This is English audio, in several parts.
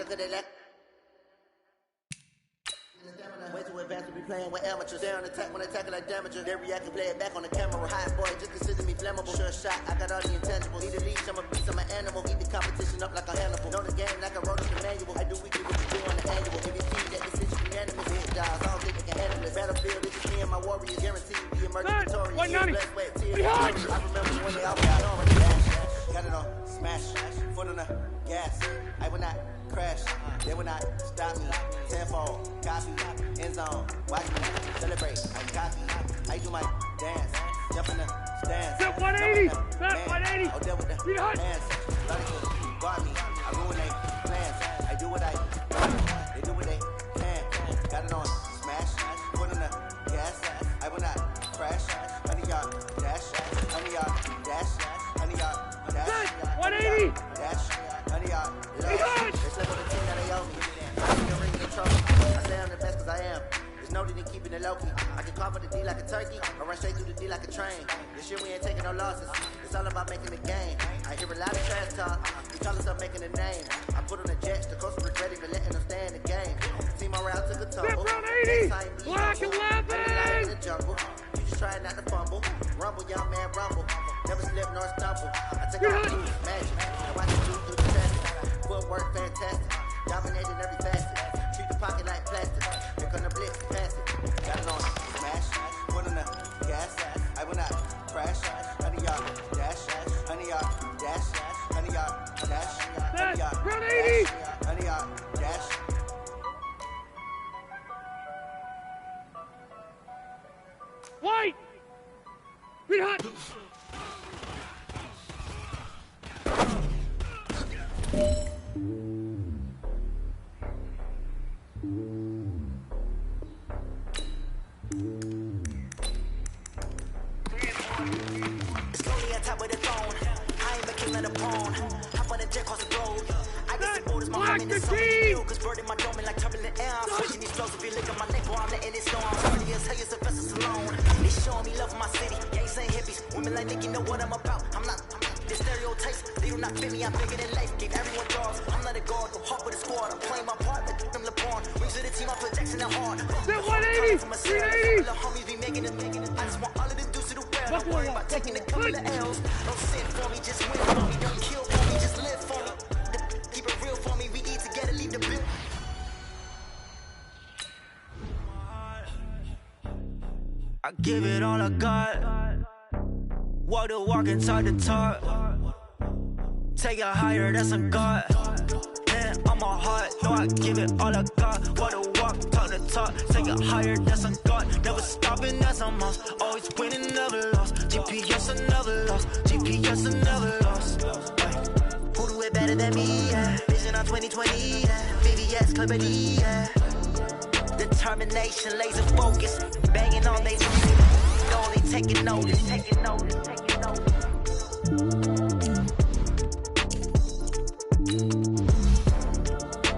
cause they lack. Way too advanced to be playing with amateurs. They on attack when they tackle like damages. They react and play it back on the camera. Hot boy, just consider me flammable. Sure shot, I got all the intangibles. Need a leash, I'm a beast, I'm an animal. Eat the competition up like a Hannibal. Know the game like I wrote up the manual. I do weekly what you do on the annual. If you see that decision unanimous, hit dials, I don't think they can handle it. Battlefield, this is me and my warriors. Guaranteed we emerge victorious. 190. I remember when they all got on. Got it on, smash, foot on the gas. I will not crash, they will not stop me. Tenfold, copy, end zone, watch me celebrate. I copy, I do my dance, jump in the stands. Step 180, step 180. I'll deal with the hands. Lot of good, guard me, I ruin they plans. I do what I they do what they can. Got it on, smash, foot on the gas. I will not crash, 100 yard dash, 100 yard dash, 100 yard dash, 180. dash, 100 yard dash. They slip on the team that they owe me. I ain't gonna ring the trophy. I say I'm the best cause I am. There's no need in keeping it low-key. I can cover the D like a turkey, or run straight through the D like a train. This year we ain't taking no losses. It's all about making the game. I hear a lot of trash talk. We call us up making a name. I put on the jets, the coast regretting for letting them stay in the game. Team morale took a tumble. Step round 80. Black 11. In the jungle. You just try not to fumble. Rumble, young man, rumble. Never slip nor stumble. I take out the magic. I watch you do the traffic. Footwork fantastic. Dominating every facet. Treat the pocket like plastic. Here come the blitz, pass it. Got it on, smash. Foot on the gas. I will not crash. 100 yard dash. 100 yard dash. 100 yard dash. 100 yard round 80. 100 yard dash. White. Be hot. Slowly on top of the throne, I ain't the king of the pawn. Hop on the jet across the road. I get the borders, my mind in the summer. Cause bird in my dome like turbulent air. I'm switching these flows. If you look at my neck, boy, I'm letting it snow. I'm sorry as hell, it's a vessel alone. They showing me love for my city. Gangs ain't hippies. Women like Nick, you know what I'm about. I'm not the stereotypes. They do not fit me. I'm bigger than life. Gave everyone dogs. I'm not a guard. Go hard with a squad. I'm playing my part. Like them LeBron. Rings to the team. I put Jackson and hard. Step 180. 380. The homies be making it. I just want all of the dudes to do well. Don't worry about taking a couple of L's. Don't sin for me, just win for me. Don't kill for me, just live for me. Keep it real for me. We eat together, leave the bill. I give it all I got. Walk the walk and talk the talk. Take it higher, that's a God. Man, I'm a heart, no, I give it all I got. Walk the walk, talk the talk. Take it higher, that's a God. Never stopping, that's a must. Always winning, never lost. GPS, I never lost. GPS, I never lost. Who do it better than me? Yeah. Vision on 2020. Yeah. VVS, Clarity. Yeah. Determination, laser focus. Banging on they know they taking notice. Taking notice, taking notice.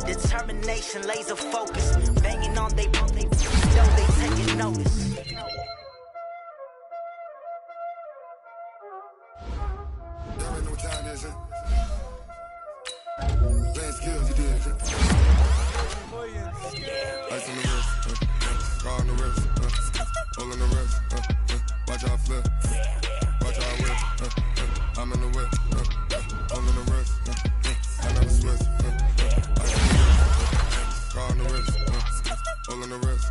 Determination, laser focus. Banging on they know they taking notice. Y'all ain't know what time it is, huh? Playing skills, you did, huh? Ice on the wrist, car on the wrist, hole in the wrist, watch how I flip, watch how I whip, I'm in the whip, hole in the wrist, I never switch, ice on the wrist, car on the wrist, hole in the wrist,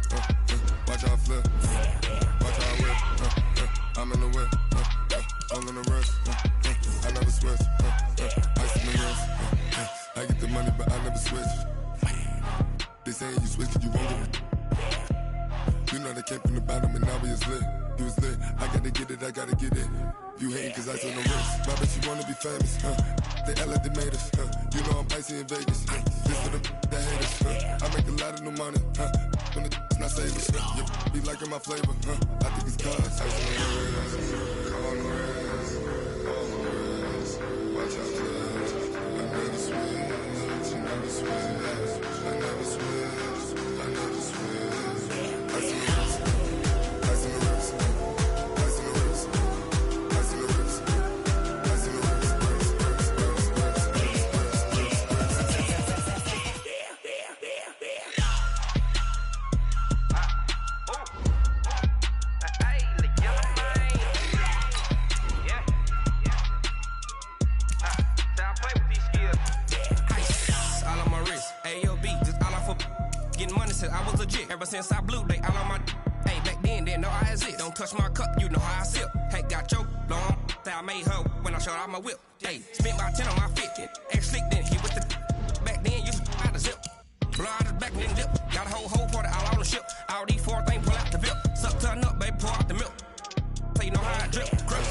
watch how I flip, watch how I whip, I'm in the whip, hole in the wrist, I never switch, ice on the wrist, I get the money but I never switch. They saying you switch cause you won't get it. You know they came from the bottom and now we is lit. You was lit, I gotta get it, I gotta get it. You hating cause ice on the wrist. But I bet you wanna be famous, They act like they made us, You know I'm icy in Vegas, This for the that hate us, I make a lot of new money, When the not savers, You be liking my flavor, I think it's cause ice on the wrist, on the wrist, on the wrist. Watch out, cuz I never switch, you never switch. I never switch, I never switch. Ice in the wrist, ice in the wrist, ice in the wrist, ice in the wrist, ice in the wrist, don't touch my cup, you know how I sip. Hey, got your long, that I made her when I showed out my whip. Hey, spent about 10 on my fit. Ex slick, then hit with the back then, used to out the zip. Blow out his back, then dip. Got a whole party all on the ship. All these four things pull out the VIP. Suck, turn up, baby, pour out the milk. So you know how I drip. Grip.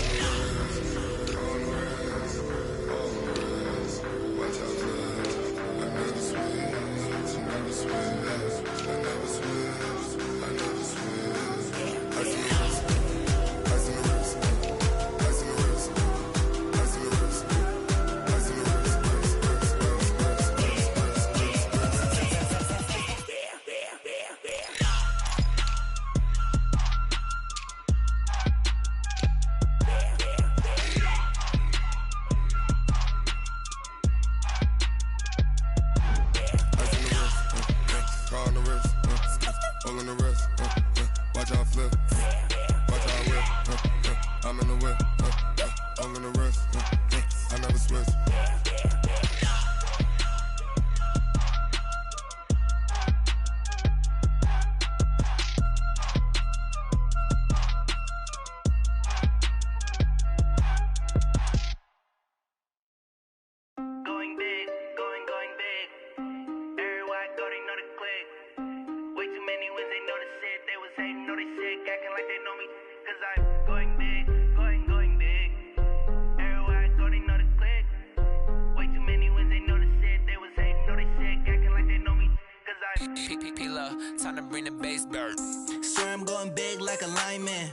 Time to bring the bass bird. Swear I'm going big like a lineman.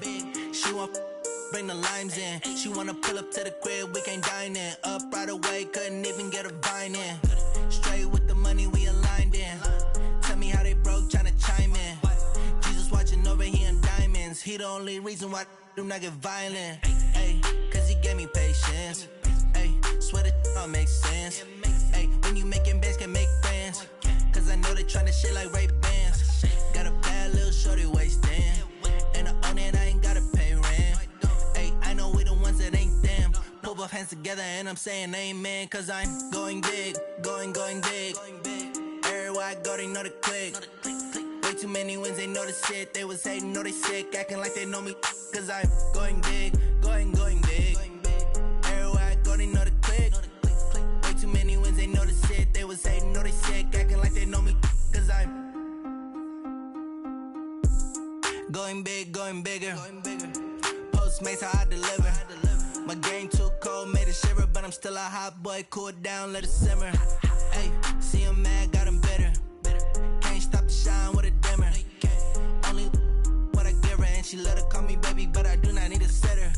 She want bring the limes in. She wanna pull up to the crib, we can't dine in. Up right away, couldn't even get a vine in. Straight with the money, we aligned in. Tell me how they broke, tryna chime in. Jesus watching over here in diamonds. He the only reason why I do not get violent. Ay, cause he gave me patience. Ay, swear that all makes sense. Ay, when you making bands, can make friends. Cause I know they tryna shit like Ray Bans. Got a bad little shorty wasting. And I own it, I ain't gotta pay rent. Ay, I know we the ones that ain't them. Pull both hands together and I'm saying amen. Cause I'm going big, going big. Everywhere I go, they know the click. Way too many wins, they know the shit. They was hating, know they sick, acting like they know me. Cause I'm going big, going big. Everywhere I go, they know the click. Way too many wins, they know the shit. They was hating, know they sick, acting like they know me. Cause I'm going big, going bigger. Postmates, how I deliver. My game too cold, made it shiver. But I'm still a hot boy, cool it down, let it simmer. Hey, see him mad, got him bitter. Can't stop the shine with a dimmer. Only what I give her, and she let her call me baby, but I do not need a sitter.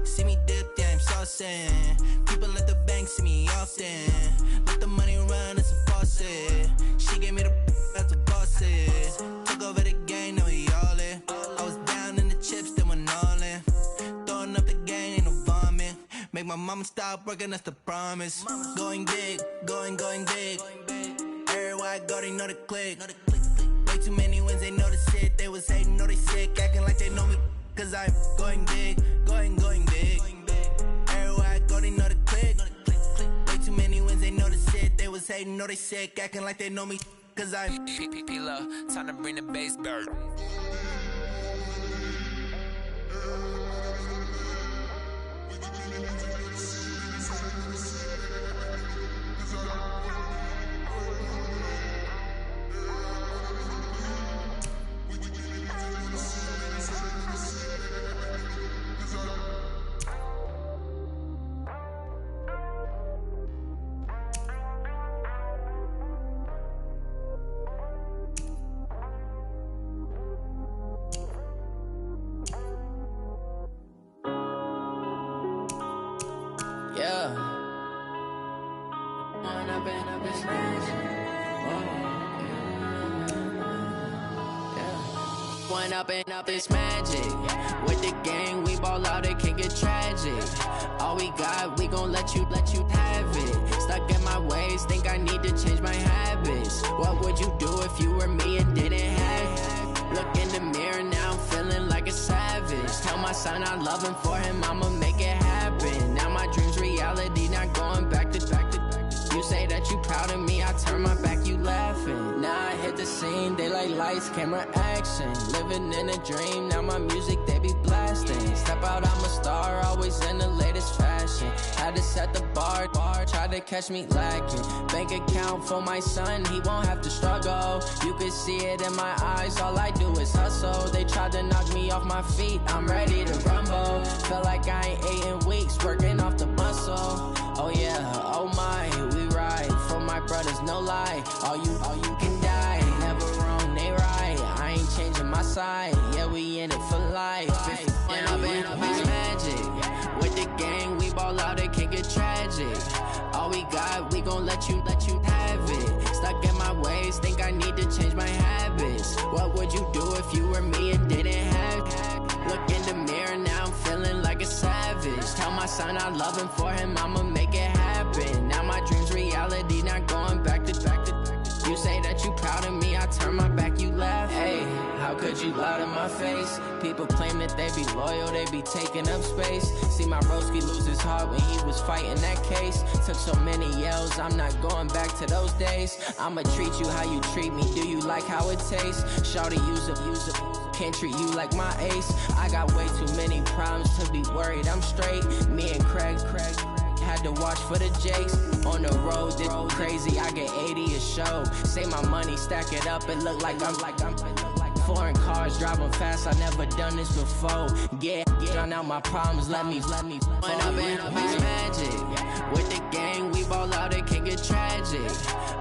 See me dip, yeah, I'm saucing. People at the bank see me often. Let the money run, it's a faucet. She gave me the that's a boss is. Took over the game, now we all in. I was down in the chips, then went all in. Throwing up the game, ain't no vomit. Make my mama stop working, that's the promise. Going big, going big. Everywhere I go, they know the click. Way too many wins, they know the shit. They was hating, know they sick, acting like they know me. Cause I'm going big, going big. Everywhere I go, they know the click. Way too many wins, they know the shit. They was hating, know they sick, acting like they know me. Cause I'm P-P-P-Love, time to bring the bass bird. Up it's magic. With the gang, we ball out, it can get tragic. All we got, we gon' let you have it. Stuck in my ways, think I need to change my habits. What would you do if you were me and didn't have it? Look in the mirror, now I'm feeling like a savage. Tell my son I love him, for him I'ma make it happen. Now my dream's reality, not going back to. You say that you proud of me, I turn my back, you laughing. Now I hit the scene, they like lights, camera, action. Living in a dream, now my music they be blasting. Step out, I'm a star, always in the latest fashion. Had to set the bar, try to catch me lacking. Bank account for my son, he won't have to struggle. You can see it in my eyes, all I do is hustle. They tried to knock me off my feet, I'm ready to rumble. Feel like I ain't ate in weeks, working off the muscle. Oh yeah, oh my, we ride for my brothers, no lie. All you can die, never wrong, they right. I ain't changing my side, yeah, we in it for life. When I've been magic, with the gang, we ball out, it can get tragic. All we got, we gon' let you have it. Stuck in my ways, think I need to change my habits. What would you do if you were me and didn't have it? Look in the mirror, now I'm feeling like a savage. Tell my son I love him, for him I'ma make it happen. Now my dream's reality, not going back to. You say that you proud of me, I turn my back, you laugh. Hey, how could you lie to my face? People claim that they be loyal, they be taking up space. See my broski lose his heart when he was fighting that case. Took so many yells, I'm not going back to those days. I'ma treat you how you treat me, do you like how it tastes? Shawty, use it, can't treat you like my ace. I got way too many problems to be worried, I'm straight. Me and Craig had to watch for the Jakes. On the road, this crazy, I get 80 a show. Say my money, stack it up, it look like I'm foreign cars, driving fast, I never done this before. Yeah, drown out my problems, let me When I've been magic, with the gang, we ball out, it can get tragic.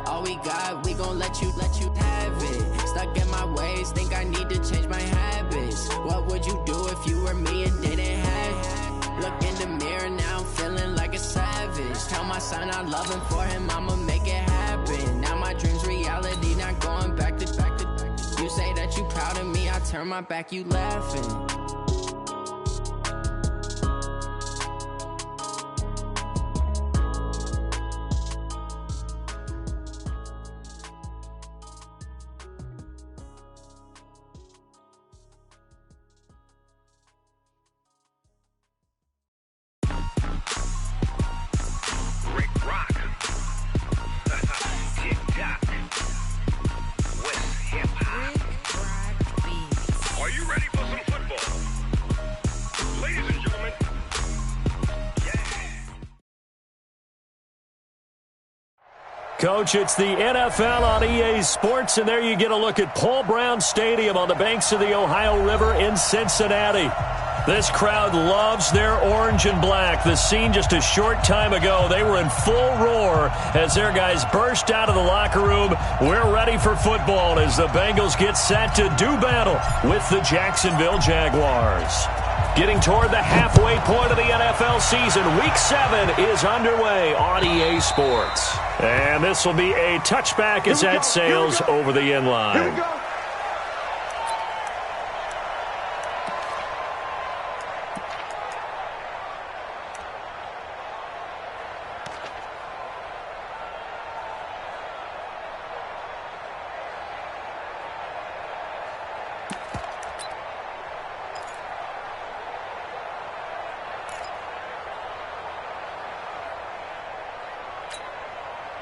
All we got, we gon' let you have it. Stuck in my ways, think I need to change my habits. What would you do if you were me and didn't have it? Look in the mirror, now I'm feeling like a savage. Tell my son I love him, for him I'ma make it happen. Now my dream's reality, not going back to. You say that you proud of me, I turn my back, you laughing. Coach, it's the NFL on EA Sports, and there you get a look at Paul Brown Stadium on the banks of the Ohio River in Cincinnati. This crowd loves their orange and black. The scene just a short time ago, they were in full roar as their guys burst out of the locker room. We're ready for football as the Bengals get set to do battle with the Jacksonville Jaguars. Getting toward the halfway point of the NFL season, Week 7 is underway on EA Sports. And this will be a touchback as that sails over the end line. Here we go.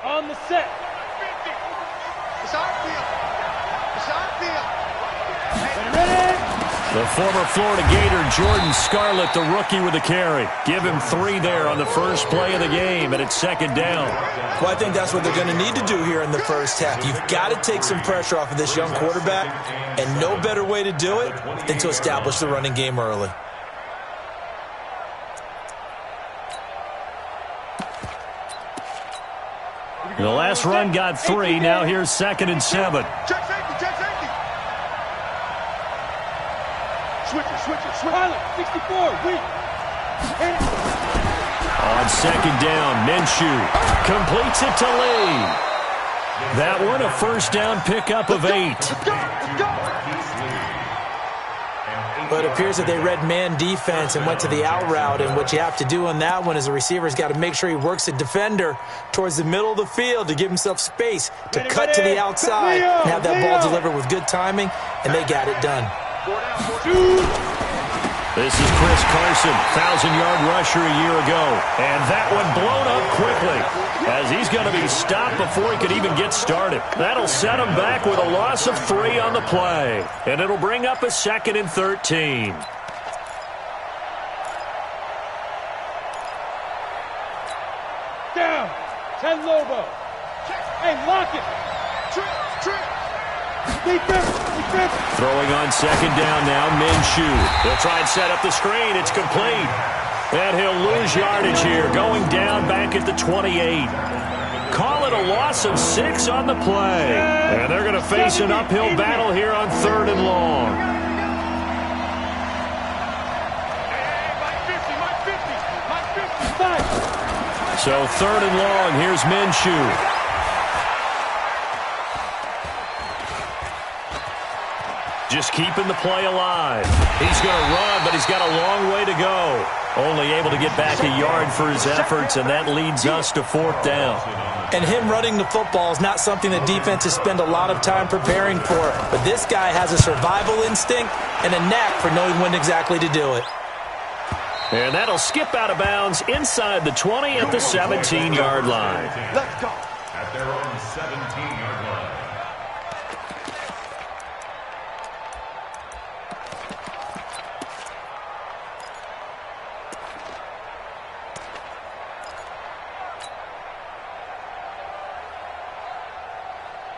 On the set. It's our field. It's our field. Ready? The former Florida Gator, Jordan Scarlett, the rookie with the carry. Give him 3 there on the first play of the game, and it's second down. Well, I think that's what they're going to need to do here in the first half. You've got to take some pressure off of this young quarterback, and no better way to do it than to establish the running game early. The last run got 3. Now here's 2nd and 7. Check safety, check safety. Switch it. Pilot, 64, weak. On second down, Minshew completes it to Lee. That one a first down pickup of 8. Let's go. But it appears that they read man defense and went to the out route, and what you have to do on that one is the receiver's got to make sure he works the defender towards the middle of the field to give himself space to cut to the outside and have that ball delivered with good timing, and they got it done. This is Chris Carson, 1,000-yard rusher a year ago. And that one blown up quickly as he's going to be stopped before he could even get started. That'll set him back with a loss of 3 on the play. And it'll bring up a 2nd and 13. Down. 10 Lobo. Hey, lock it. Trip. Defense. Throwing on 2nd down now, Minshew. They'll try and set up the screen. It's complete. And he'll lose yardage here, going down back at the 28. Call it a loss of 6 on the play. And they're going to face an uphill battle here on 3rd and long. So 3rd and long, here's Minshew. Just keeping the play alive. He's going to run, but he's got a long way to go. Only able to get back a yard for his efforts, and that leads us to 4th down. And him running the football is not something that defenses spend a lot of time preparing for. But this guy has a survival instinct and a knack for knowing when exactly to do it. And that'll skip out of bounds inside the 20 at the 17-yard line. Let's go. At their own 17-yard line.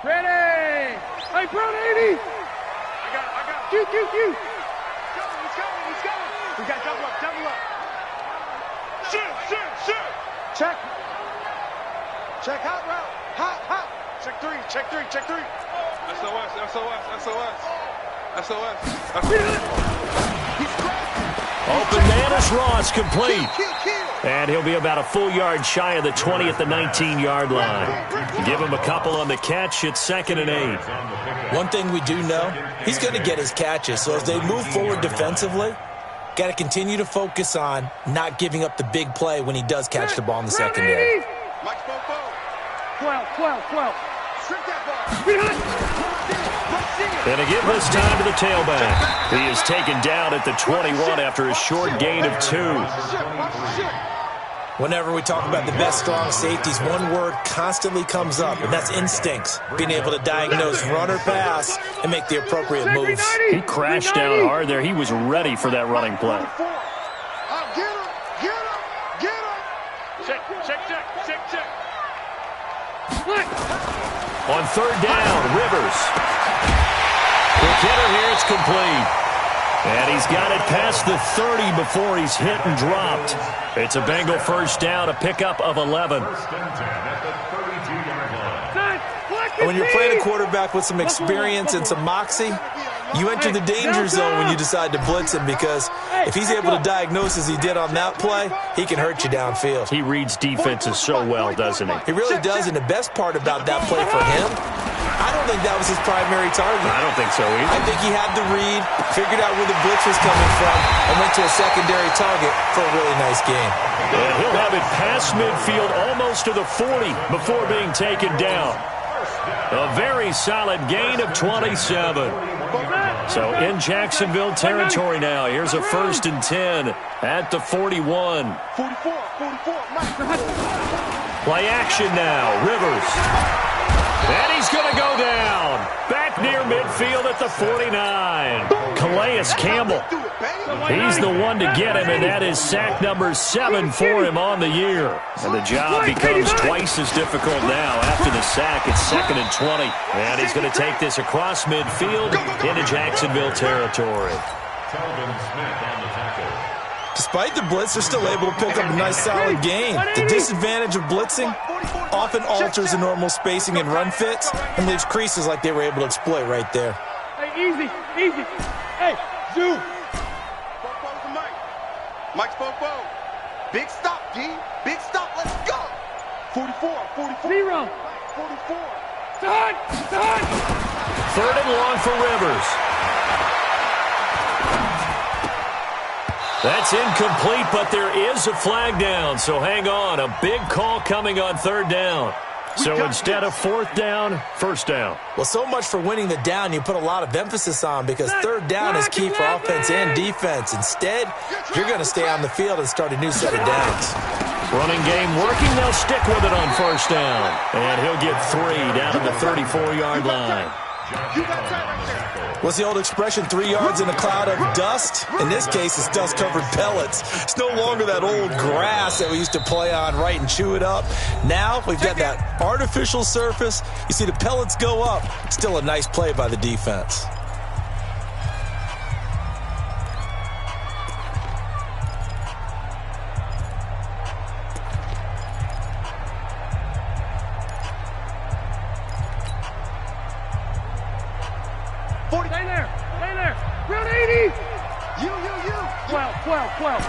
Ready! Hey, Brown 80! I got it. Q. He's coming. We got double up. Shoot! Check hot route. Hot. Check three. SOS. He's cracked. Open man is Ross, complete. And he'll be about a full yard shy of the 20 at the 19-yard line. Give him a couple on the catch. It's 2nd and 8. One thing we do know, he's going to get his catches. So as they move forward defensively, got to continue to focus on not giving up the big play when he does catch the ball in the secondary. Mike Bobo. 12. Strip that ball. And to give this time to the tailback. He is taken down at the 21 after a short gain of 2. Whenever we talk about the best strong safeties, one word constantly comes up, and that's instincts. Being able to diagnose run or pass and make the appropriate moves. He crashed down hard there. He was ready for that running play. Get him. Check. On 3rd down, Rivers. Quick hitter here, it's complete. And he's got it past the 30 before he's hit and dropped. It's a Bengal 1st down, a pickup of 11. And when you're playing a quarterback with some experience and some moxie, you enter the danger zone when you decide to blitz him, because if he's able to diagnose as he did on that play, he can hurt you downfield. He reads defenses so well, doesn't he? He really does, and the best part about that play for him, I don't think that was his primary target. I don't think so either. I think he had the read, figured out where the blitz was coming from, and went to a secondary target for a really nice game. And he'll have it past midfield almost to the 40 before being taken down. A very solid gain of 27. So in Jacksonville territory now. Here's a 1st and 10 at the 41. 44. Play action now. Rivers. And he's going to go down. Back near midfield at the 49. Calais Campbell. He's the one to get him, and that is sack number 7 for him on the year. And the job becomes twice as difficult now after the sack. It's 2nd and 20. And he's going to take this across midfield into Jacksonville territory. Despite the blitz, they're still able to pick up a nice solid gain. The disadvantage of blitzing often alters the normal spacing and run fits and leaves creases like they were able to exploit right there. Hey, easy. Hey, Zoo. Mike's Bobo. Big stop, D. Big stop. Let's go. 44. 0. 44. Done. 3rd and long for Rivers. That's incomplete, but there is a flag down, so hang on. A big call coming on 3rd down. So instead of fourth down, first down. Well, so much for winning the down you put a lot of emphasis on because third down is key for offense and defense. Instead, you're going to stay on the field and start a new set of downs. Running game working. They'll stick with it on first down. And he'll get 3 down at the 34-yard line. What's the old expression, 3 yards in a cloud of dust? In this case, it's dust-covered pellets. It's no longer that old grass that we used to play on, right, and chew it up. Now we've got that artificial surface. You see the pellets go up. Still a nice play by the defense. Stay there. Round 80. You. 12. Wait. 5.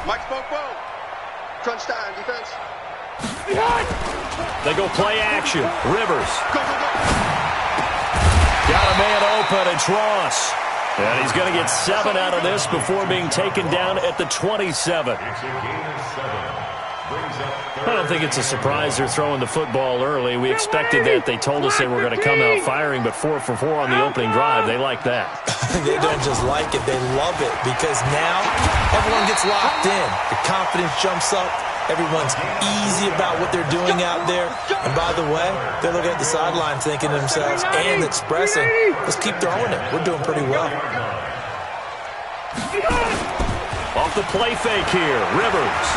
Mike spoke well. Crunch time, defense. Behind. They go play action. Rivers. Go. Got a man open. It's Ross. And he's going to get 7 out of this before being taken down at the 27. It's a gain of 7. I don't think it's a surprise they're throwing the football early. We expected that. They told us they were going to come out firing, but 4 for 4 on the opening drive. They like that. They don't just like it. They love it because now everyone gets locked in. The confidence jumps up. Everyone's easy about what they're doing out there. And by the way, they're looking at the sideline thinking to themselves and expressing, let's keep throwing it. We're doing pretty well. Off the play fake here, Rivers.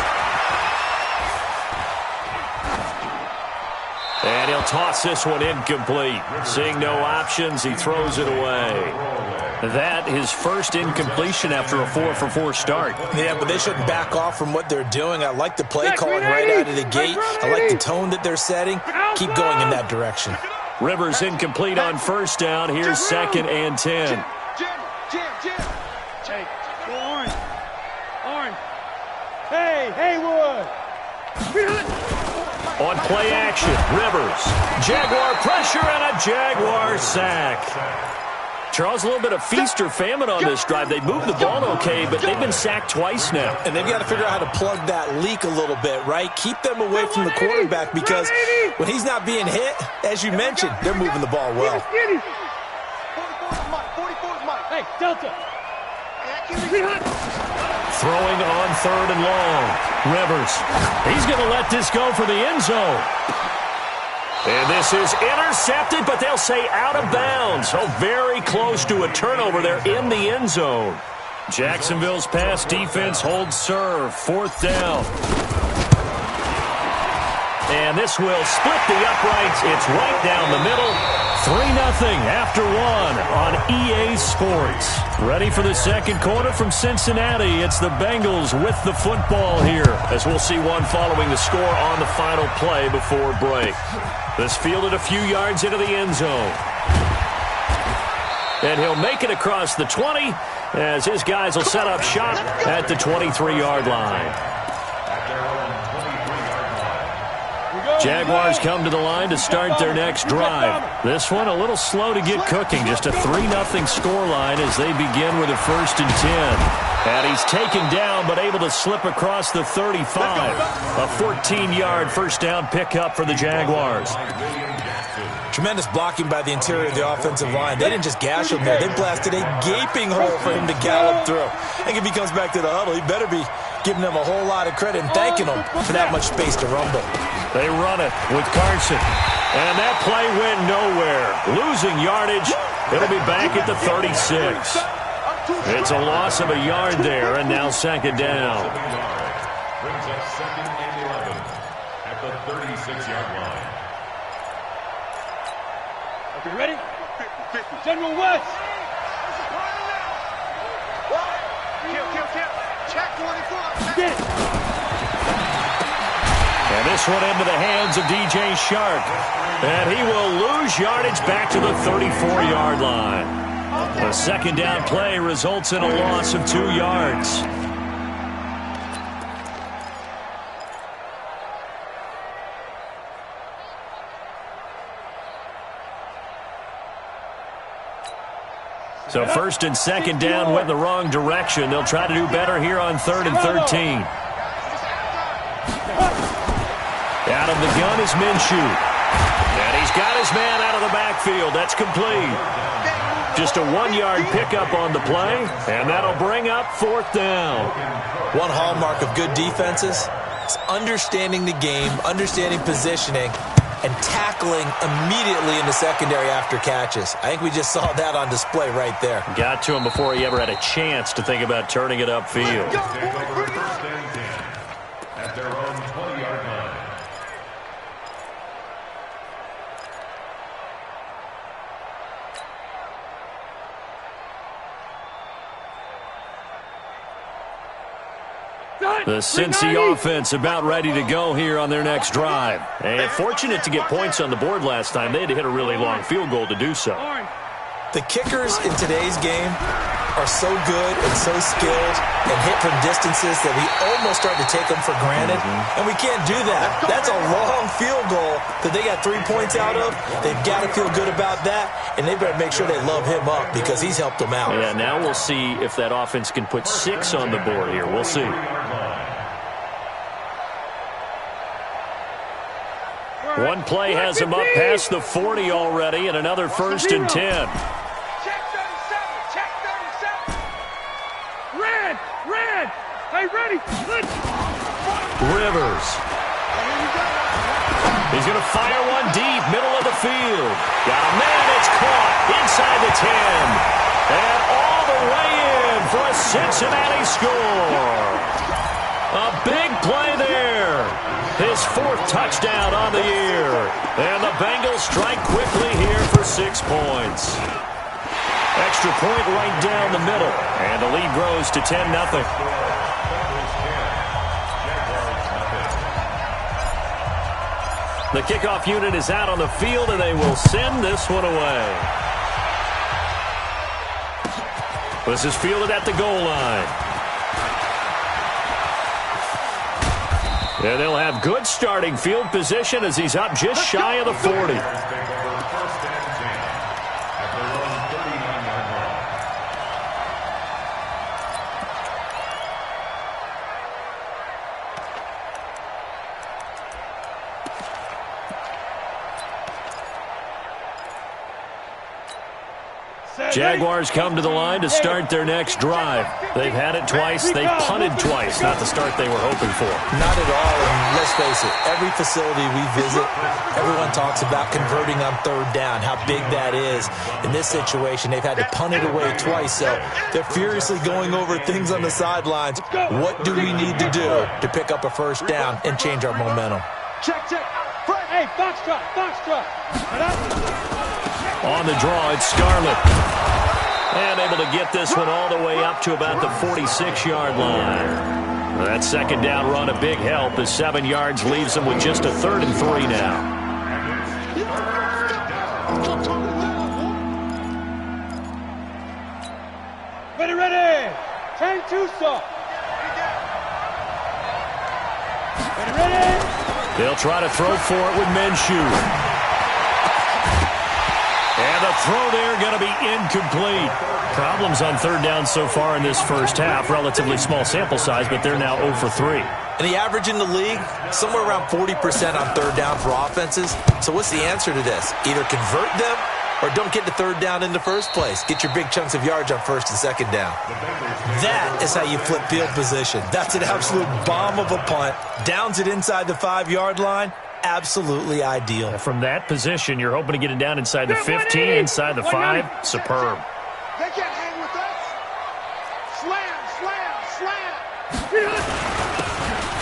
And he'll toss this one incomplete. Seeing no options, he throws it away. That his first incompletion after a 4 for 4 start. Yeah, but they shouldn't back off from what they're doing. I like the play calling right out of the gate. I like the tone that they're setting. Keep going in that direction. Rivers incomplete on first down. Here's 2nd and 10. Jim. Take. Go Orange. Hey, Haywood. On play action, Rivers. Jaguar pressure and a Jaguar sack. Charles, a little bit of feast or famine on this drive. They moved the ball okay, but they've been sacked twice now. And they've got to figure out how to plug that leak a little bit, right? Keep them away from the quarterback because when he's not being hit, as you mentioned, they're moving the ball well. 44's Mike. Hey, Delta. Throwing on 3rd and long. Rivers. He's going to let this go for the end zone. And this is intercepted, but they'll say out of bounds. So very close to a turnover there in the end zone. Jacksonville's pass defense holds serve. 4th down. And this will split the uprights. It's right down the middle. 3-0 after 1 on EA Sports. Ready for the second quarter from Cincinnati. It's the Bengals with the football here, as we'll see one following the score on the final play before break. This fielded a few yards into the end zone. And he'll make it across the 20 as his guys will set up shop at the 23-yard line. Jaguars come to the line to start their next drive. This one a little slow to get cooking. Just a 3-0 scoreline as they begin with a 1st and 10. And he's taken down but able to slip across the 35. A 14-yard first down pickup for the Jaguars. Tremendous blocking by the interior of the offensive line. They didn't just gash him there. They blasted a gaping hole for him to gallop through. I think if he comes back to the huddle, he better be giving them a whole lot of credit and thanking them for that much space to rumble. They run it with Carson. And that play went nowhere. Losing yardage. It'll be back at the 36. It's a loss of a yard there, and now 2nd down. Brings up 2nd and 11 at the 36-yard line. Okay, ready? General West. Kill. Check 24. Get it. And this one into the hands of DJ Shark. And he will lose yardage back to the 34-yard line. A 2nd down play results in a loss of 2 yards. So first and second down went in the wrong direction. They'll try to do better here on 3rd and 13. Out of the gun is Minshew. And he's got his man out of the backfield. That's complete. Just a 1-yard pickup on the play, and that'll bring up 4th down. One hallmark of good defenses is understanding the game, understanding positioning, and tackling immediately in the secondary after catches. I think we just saw that on display right there. Got to him before he ever had a chance to think about turning it upfield. At their own 20-yard line. The Cincy offense about ready to go here on their next drive. And fortunate to get points on the board last time. They had to hit a really long field goal to do so. The kickers in today's game are so good and so skilled and hit from distances that we almost start to take them for granted. And we can't do that. That's a long field goal that they got 3 points out of. They've got to feel good about that, and they better make sure they love him up because he's helped them out. Yeah, now we'll see if that offense can put 6 on the board here. We'll see. One play has him up past the 40 already, and another 1st and 10. Check 37. Check 37. Red. Hey, ready. Rivers. He's going to fire one deep, middle of the field. Got a man, it's caught inside the 10. And all the way in for a Cincinnati score. A big play there. His 4th touchdown on the year. And the Bengals strike quickly here for 6 points. Extra point right down the middle. And the lead grows to 10-0. The kickoff unit is out on the field, and they will send this one away. This is fielded at the goal line. And they'll have good starting field position as he's up just shy of the 40. Jaguars come to the line to start their next drive. They've had it twice. They've punted twice. Not the start they were hoping for. Not at all. And let's face it, every facility we visit, everyone talks about converting on 3rd down, how big that is. In this situation, they've had to punt it away twice, so they're furiously going over things on the sidelines. What do we need to do to pick up a 1st down and change our momentum? Check. Hey, box drop. On the draw, it's Scarlett. And able to get this one all the way up to about the 46-yard line. That 2nd down run, a big help as 7 yards leaves them with just a 3rd and 3 now. Ready. Turn 2 stop. Ready. They'll try to throw for it with Minshew. And the throw there going to be incomplete. Problems on 3rd down so far in this first half. Relatively small sample size, but they're now 0 for 3. And the average in the league, somewhere around 40% on 3rd down for offenses. So what's the answer to this? Either convert them or don't get to 3rd down in the first place. Get your big chunks of yards on 1st and 2nd down. That is how you flip field position. That's an absolute bomb of a punt. Downs it inside the 5-yard line. Absolutely ideal. From that position, you're hoping to get it down inside the 15, inside the 5. Superb. They can't hang with us. Slam.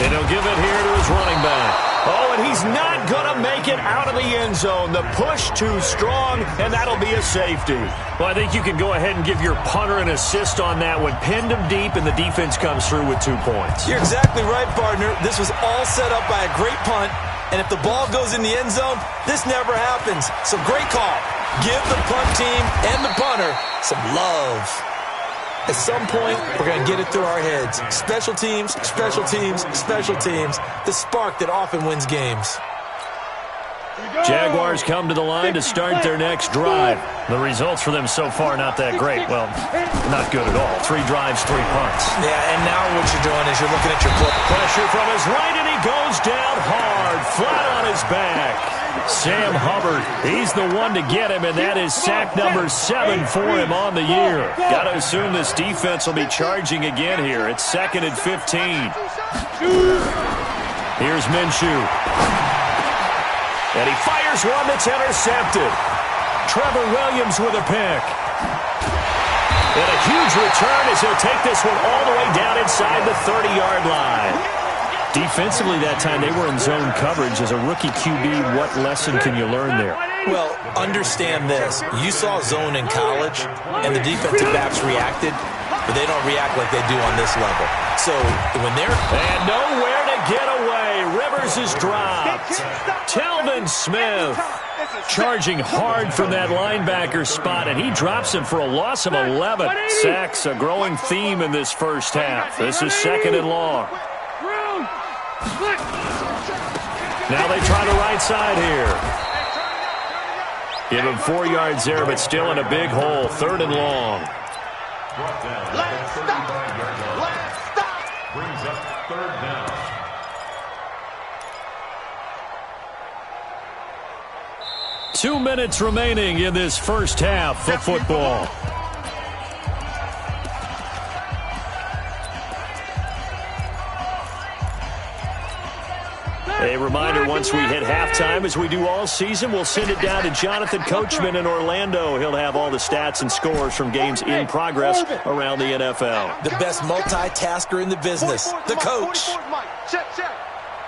And he'll give it here to his running back. Oh, and he's not going to make it out of the end zone. The push too strong, and that'll be a safety. Well, I think you can go ahead and give your punter an assist on that one. Pinned him deep, and the defense comes through with 2 points. You're exactly right, partner. This was all set up by a great punt. And if the ball goes in the end zone, this never happens. So great call. Give the punt team and the punter some love. At some point, we're going to get it through our heads. Special teams. The spark that often wins games. Jaguars come to the line to start their next drive. The results for them so far not that great. Well, not good at all. 3 drives, 3 punts. Yeah, and now what you're doing is you're looking at your play. Pressure from his right, and he goes down hard, flat on his back. Sam Hubbard, he's the one to get him, and that is sack number 7 for him on the year. Got to assume this defense will be charging again here. It's 2nd and 15. Here's Minshew. And he fires one that's intercepted. Trevor Williams with a pick. And a huge return as he'll take this one all the way down inside the 30-yard line. Defensively that time, they were in zone coverage. As a rookie QB, what lesson can you learn there? Well, understand this. You saw zone in college, and the defensive backs reacted, but they don't react like they do on this level. So when they're... And nowhere to get away. Rivers is dropped. Telvin Smith charging hard from that linebacker spot, and he drops him for a loss of 11. Sacks, a growing theme in this first half. This is 2nd and long. Now they try the right side here. Give him 4 yards there, but still in a big hole. 3rd and long. Let's stop. Brings up 3rd down. Two minutes remaining in this first half of football. A reminder, once we hit halftime, as we do all season, we'll send it down to Jonathan Coachman in Orlando. He'll have all the stats and scores from games in progress around the NFL. The best multitasker in the business, the coach. Check.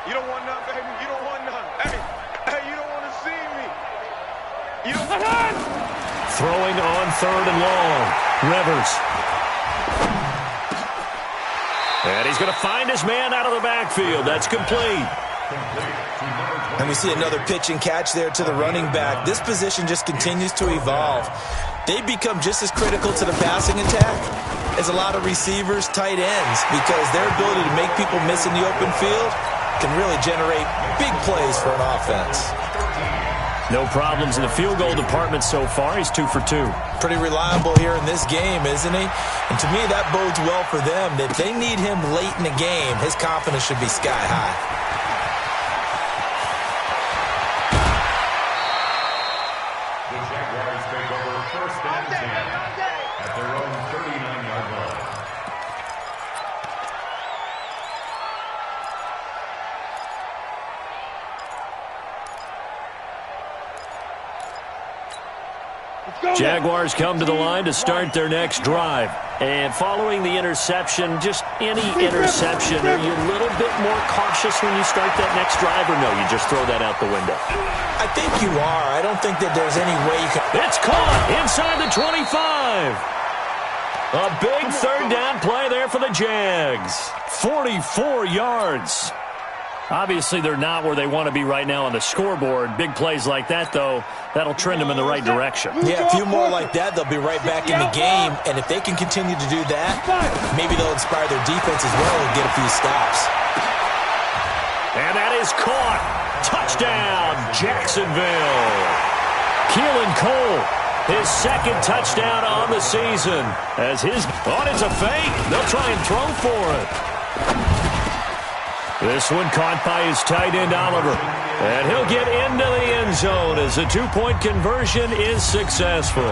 You don't want none, baby. You don't want none. Hey, you don't want to see me. You don't want none. Throwing on 3rd and long. Rivers. And he's going to find his man out of the backfield. That's complete. And we see another pitch and catch there to the running back. This position just continues to evolve. They become just as critical to the passing attack as a lot of receivers, tight ends, because their ability to make people miss in the open field can really generate big plays for an offense. No problems in the field goal department so far. He's 2 for 2. Pretty reliable here in this game, isn't he? And to me, that bodes well for them. If they need him late in the game, his confidence should be sky high. Jaguars come to the line to start their next drive. And following the interception, just any interception, are you a little bit more cautious when you start that next drive, or no, you just throw that out the window? I think you are. I don't think that there's any way you can... It's caught inside the 25. A big 3rd down play there for the Jags. 44 yards. Obviously, they're not where they want to be right now on the scoreboard. Big plays like that, though, that'll trend them in the right direction. Yeah, a few more like that, they'll be right back in the game. And if they can continue to do that, maybe they'll inspire their defense as well and get a few stops. And that is caught. Touchdown, Jacksonville. Keelan Cole, his 2nd touchdown on the season. As his... Oh, it's a fake. They'll try and throw for it. This one caught by his tight end, Oliver. And he'll get into the end zone as the 2-point conversion is successful.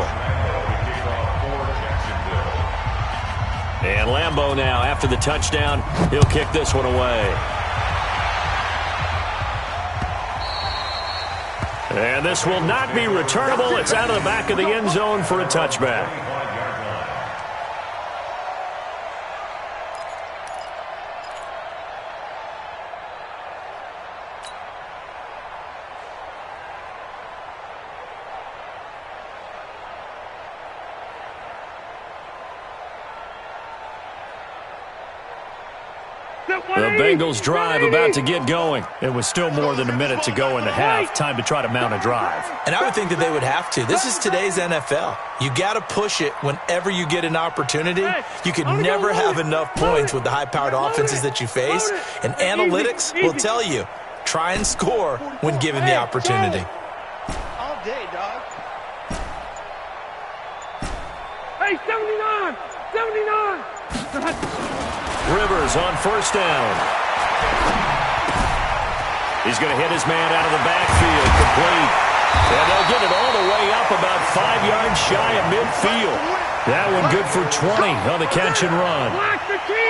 And Lambeau now, after the touchdown, he'll kick this one away. And this will not be returnable. It's out of the back of the end zone for a touchback. The Bengals drive about to get going. It was still more than a minute to go in the half. Time to try to mount a drive. And I would think that they would have to. This is today's NFL. You got to push it whenever you get an opportunity. You can never have enough points with the high-powered offenses that you face. And analytics will tell you Try and score when given the opportunity. All day, dog. Hey, 79! 79! Rivers on first down. He's going to hit his man out of the backfield, complete. And they'll get it all the way up about 5 yards shy of midfield. That one good for 20 on the catch and run.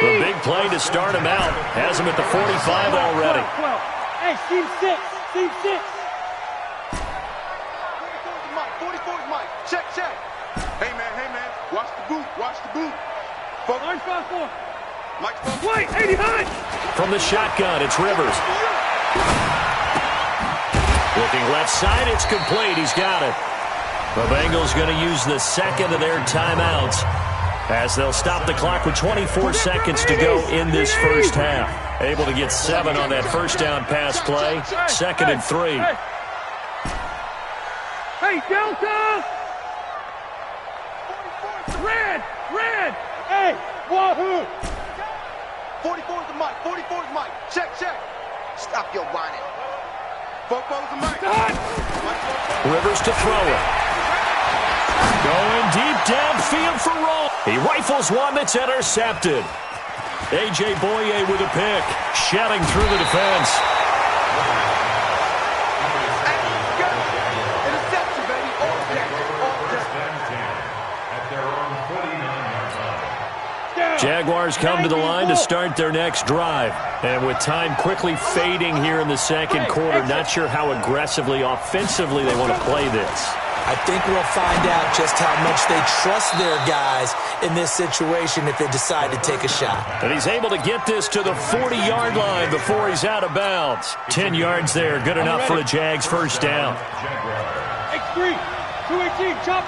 The big play to start him out. Has him at the 45 already. Hey, team 6. Team 6. 44 is Mike. Check. Hey, man. Watch the boot. Orange 5-4. Mike's phone. Wait, 80 high. From the shotgun, it's Rivers. Looking left side, it's complete. He's got it. The Bengals going to use the second of their timeouts as they'll stop the clock with 24 seconds to go in this first half. Able to get 7 on that first down pass play. 2nd and 3. Hey, Delta! Red! Hey, wahoo! 44 is the Mike. Check. Stop your whining. 44 is the Mike. Rivers to throw it. Going deep downfield for roll. He rifles one that's intercepted. A.J. Boye with a pick. Shedding through the defense. Interception, baby. All day. At their own 49-yard line. Jaguars come to the line to start their next drive. And with time quickly fading here in the second quarter, not sure how aggressively, offensively they want to play this. I think we'll find out just how much they trust their guys in this situation if they decide to take a shot. And he's able to get this to the 40-yard line before he's out of bounds. 10 yards there, good enough for a Jags first down. X3, 218, chop.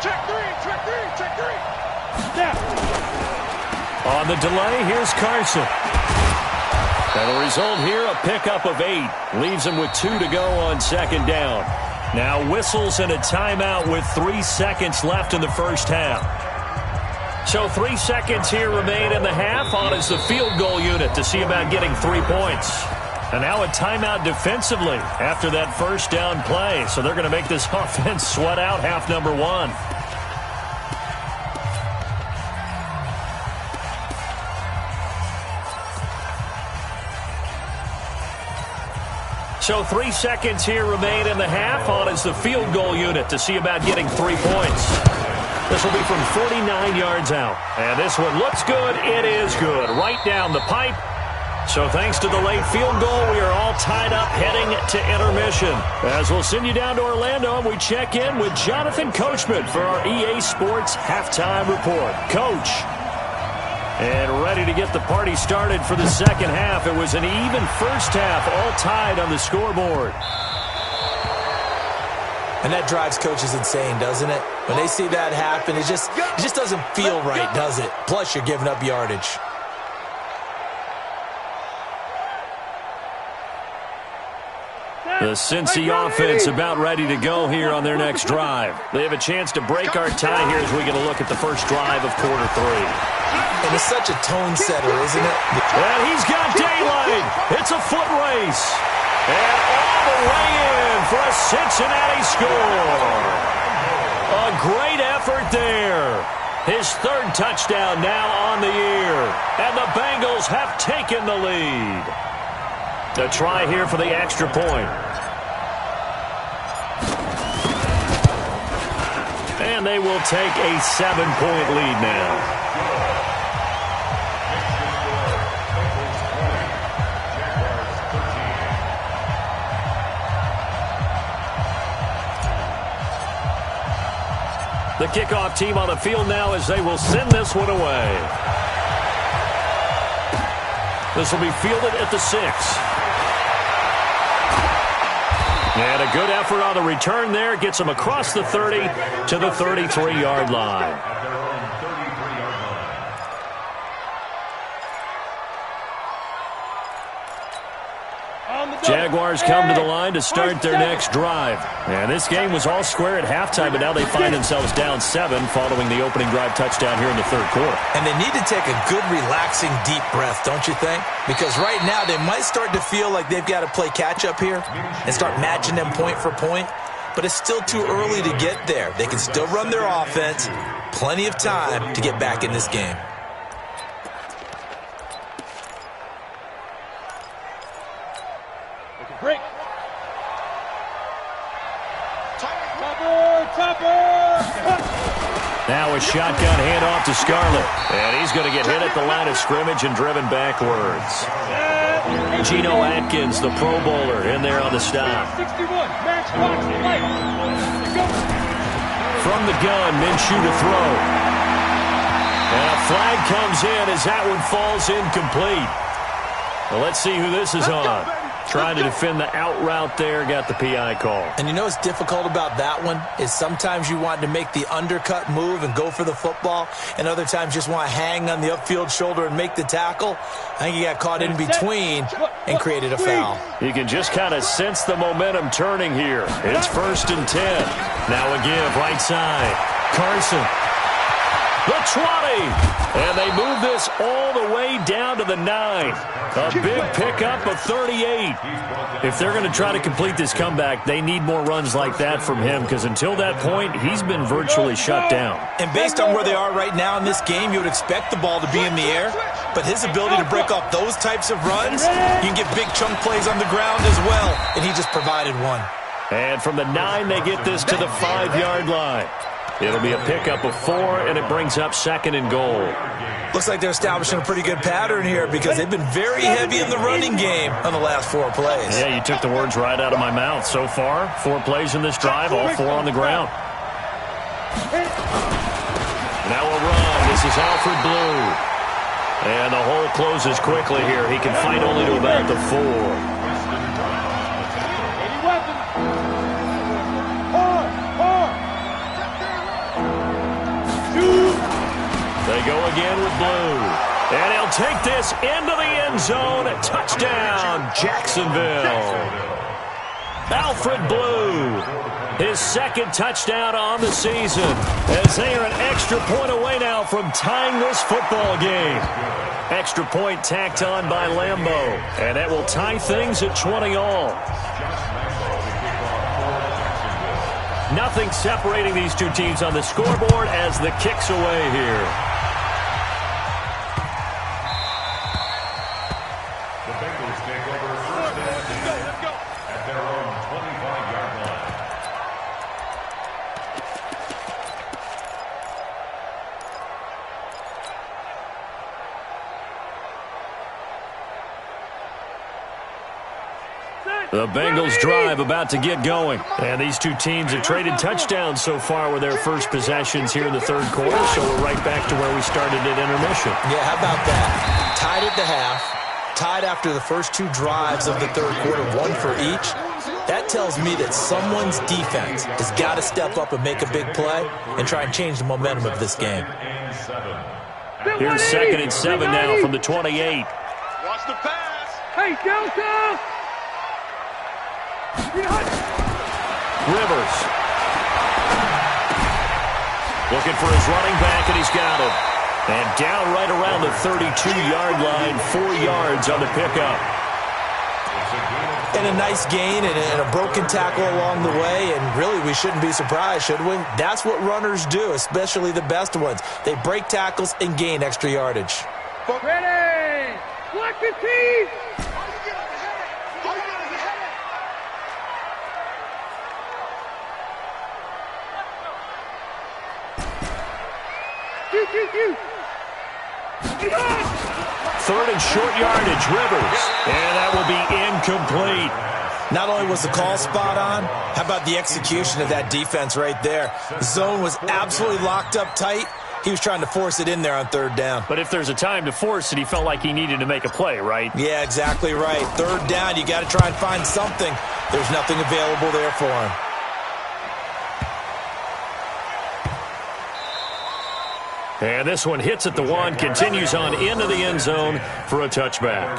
Check three. Step. On the delay, here's Carson. And the result here, a pickup of 8. Leaves him with 2 to go on second down. Now whistles and a timeout with 3 seconds left in the first half. So 3 seconds here remain in the half. On is the field goal unit to see about getting 3 points. And now a timeout defensively after that first down play. So they're going to make this offense sweat out half number 1. So 3 seconds here remain in the half. On is the field goal unit to see about getting 3 points. This will be from 49 yards out. And this one looks good. It is good. Right down the pipe. So thanks to the late field goal, we are all tied up heading to intermission. As we'll send you down to Orlando, and we check in with Jonathan Coachman for our EA Sports Halftime Report. Coach. And ready to get the party started for the second half. It was an even first half, all tied on the scoreboard. And that drives coaches insane, doesn't it? When they see that happen, it just doesn't feel right, does it? Plus, you're giving up yardage. The Cincy offense about ready to go here on their next drive. They have a chance to break our tie here as we get a look at the first drive of quarter 3. And it's such a tone setter, isn't it? And he's got daylight. It's a foot race. And all the way in for a Cincinnati score. A great effort there. His 3rd touchdown now on the year. And the Bengals have taken the lead. A try here for the extra point. And they will take a 7-point lead now. The kickoff team on the field now as they will send this one away. This will be fielded at the 6. And a good effort on the return there. Gets him across the 30 to the 33-yard line. Jaguars come to the line to start their next drive. And this game was all square at halftime, but now they find themselves down 7 following the opening drive touchdown here in the third quarter. And they need to take a good, relaxing, deep breath, don't you think? Because right now they might start to feel like they've got to play catch-up here and start matching them point for point. But it's still too early to get there. They can still run their offense. Plenty of time to get back in this game. Break. Topper. Now a shotgun handoff to Scarlett. And he's going to get hit at the line of scrimmage and driven backwards. Geno Atkins, the Pro Bowler, in there on the stop. 61. Match box. Light. From the gun, Minshew to throw. And a flag comes in as that one falls incomplete. Well, let's see who this is on. Trying to defend the out route there, got the PI call. And you know what's difficult about that one is sometimes you want to make the undercut move and go for the football, and other times just want to hang on the upfield shoulder and make the tackle. I think he got caught in between and created a foul. You can just kind of sense the momentum turning here. It's 1st and 10. Now a give, right side. Carson. The 20. And they move this all the way down to the 9. A big pickup of 38. If they're going to try to complete this comeback, they need more runs like that from him, because until that point, he's been virtually shut down. And based on where they are right now in this game, you would expect the ball to be in the air. But his ability to break off those types of runs, you can get big chunk plays on the ground as well. And he just provided one. And from the 9, they get this to the 5-yard line. It'll be a pickup of 4, and it brings up 2nd and goal. Looks like they're establishing a pretty good pattern here because they've been very heavy in the running game on the last 4 plays. Yeah, you took the words right out of my mouth. So far, 4 plays in this drive, all 4 on the ground. Now a run. This is Alfred Blue. And the hole closes quickly here. He can fight only to about the 4. They go again with Blue. And he'll take this into the end zone. Touchdown, Jacksonville. Alfred Blue, his 2nd touchdown on the season, as they are an extra point away now from tying this football game. Extra point tacked on by Lambeau. And that will tie things at 20 all. Nothing separating these two teams on the scoreboard as the kick's away here. The Bengals drive about to get going. And these two teams have traded touchdowns so far with their first possessions here in the third quarter, so we're right back to where we started at intermission. Yeah, how about that? Tied at the half, tied after the first 2 drives of the third quarter, 1 for each. That tells me that someone's defense has got to step up and make a big play and try and change the momentum of this game. Here's 2nd and 7 now from the 28. Watch the pass. Hey, Delta! Rivers. Looking for his running back, and he's got him. And down right around the 32-yard line, 4 yards on the pickup. And a nice gain and a broken tackle along the way, and really we shouldn't be surprised, should we? That's what runners do, especially the best ones. They break tackles and gain extra yardage. Ready! Block the team! Third and short yardage, Rivers. And that will be incomplete. Not only was the call spot on, how about the execution of that defense right there? The zone was absolutely locked up tight. He was trying to force it in there on 3rd down. But if there's a time to force it, he felt like he needed to make a play, right? Yeah, exactly right. 3rd down, you got to try and find something. There's nothing available there for him. And this one hits at the 1, continues on into the end zone for a touchback.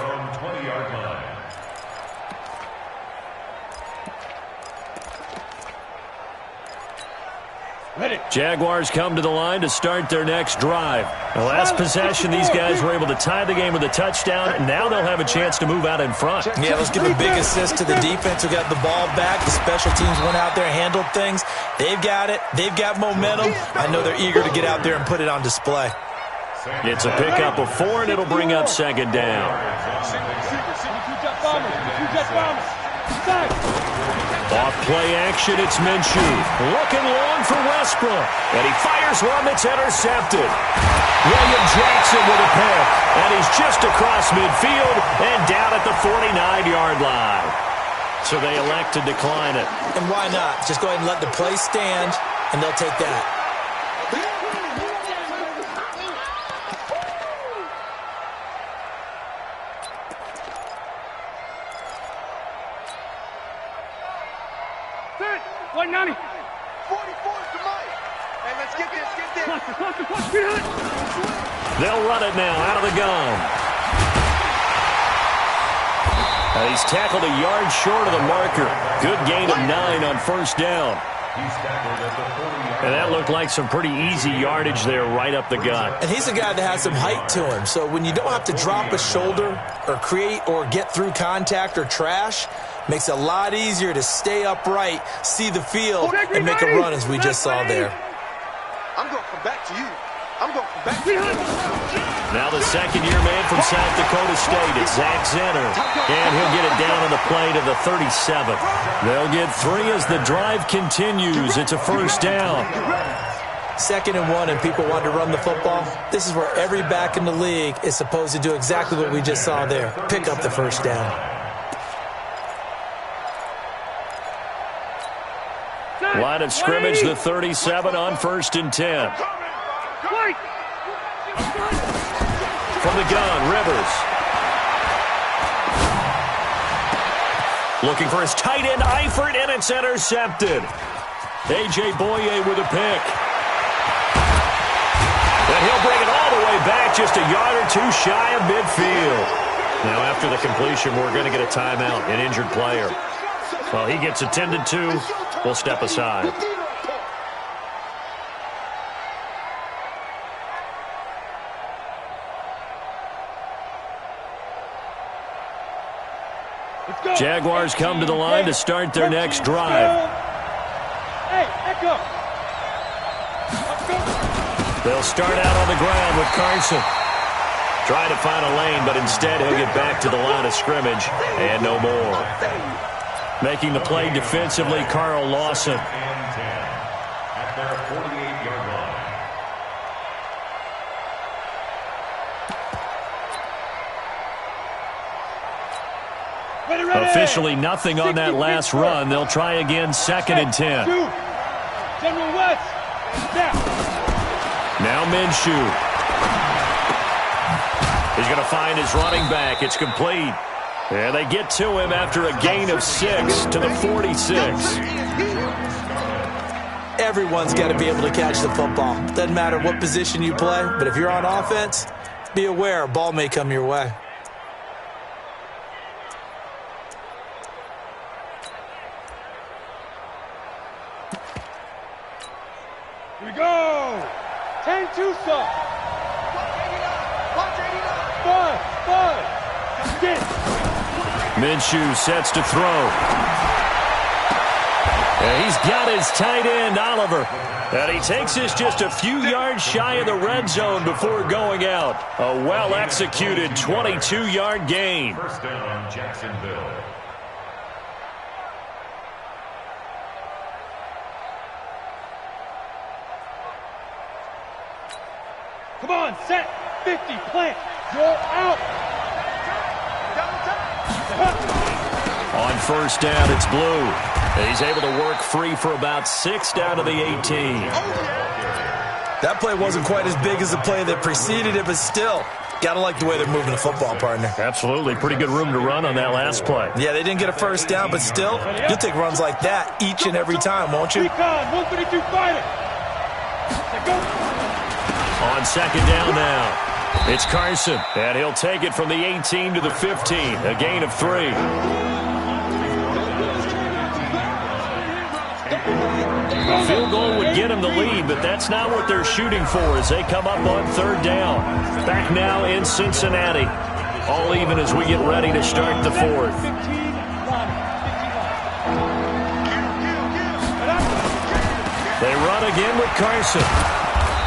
Jaguars come to the line to start their next drive. The last possession, these guys were able to tie the game with a touchdown, and now they'll have a chance to move out in front. Yeah, let's give a big assist to the defense who got the ball back. The special teams went out there, handled things. They've got it. They've got momentum. I know they're eager to get out there and put it on display. It's a pickup of 4, and it'll bring up second down. Off play action, it's Minshew. Looking long for Westbrook. And he fires one that's intercepted. William Jackson with a pick. And he's just across midfield and down at the 49-yard line. So they elect to decline it. And why not? Just go ahead and let the play stand, and they'll take that. They'll run it now out of the gun. He's tackled a yard short of the marker. Good gain of 9 on first down. And that looked like some pretty easy yardage there right up the gut. And he's a guy that has some height to him. So when you don't have to drop a shoulder or create or get through contact or trash, makes it a lot easier to stay upright, see the field, and make a run as we just saw there. I'm going to come back to you. I'm going to come back to you. Now the second-year man from South Dakota State, it's Zach Zenner. And he'll get it down on the play to the 37. They'll get 3 as the drive continues. It's a first down. 2nd and 1, and people want to run the football. This is where every back in the league is supposed to do exactly what we just saw there. Pick up the first down. Line of scrimmage, the 37 on 1st and 10. From the gun, Rivers. Looking for his tight end, Eifert, and it's intercepted. A.J. Boye with a pick. And he'll bring it all the way back, just a yard or 2 shy of midfield. Now, after the completion, we're going to get a timeout, an injured player. Well, he gets attended to. We'll step aside. Jaguars come to the line to start their next drive. They'll start out on the ground with Carson. Trying to find a lane, but instead he'll get back to the line of scrimmage and no more. Making the play defensively, Carl Lawson. At their 48-yard line. Officially nothing on that last run. They'll try again, 2nd and 10. Now Minshew. He's going to find his running back. It's complete. And they get to him after a gain of 6 to the 46. Everyone's got to be able to catch the football. Doesn't matter what position you play, but if you're on offense, be aware a ball may come your way. Here we go. 10-2 stop. 5. Get it. Minshew sets to throw. And he's got his tight end, Oliver. And he takes us just a few yards shy of the red zone before going out. A well-executed 22-yard gain. First down, Jacksonville. Come on, set. 50, plant. You're out. On first down, it's Blue. He's able to work free for about 6 down to the 18. That play wasn't quite as big as the play that preceded it, but still, got to like the way they're moving the football, partner. Absolutely. Pretty good room to run on that last play. Yeah, they didn't get a first down, but still, you'll take runs like that each and every time, won't you? On second down now, it's Carson, and he'll take it from the 18 to the 15, a gain of 3. A field goal would get them the lead, but that's not what they're shooting for as they come up on third down. Back now in Cincinnati. All even as we get ready to start the fourth. They run again with Carson.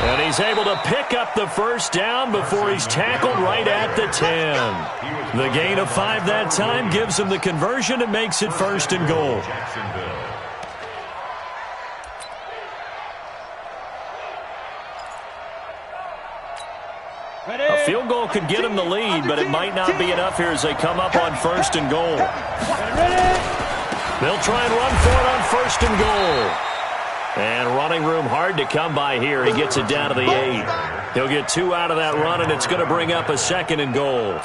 And he's able to pick up the first down before he's tackled right at the 10. The gain of 5 that time gives him the conversion and makes it first and goal. A field goal could get him the lead, but it might not be enough here as they come up on first and goal. They'll try and run for it on first and goal. And running room hard to come by here. He gets it down to the 8. He'll get 2 out of that run, and it's going to bring up a second and goal.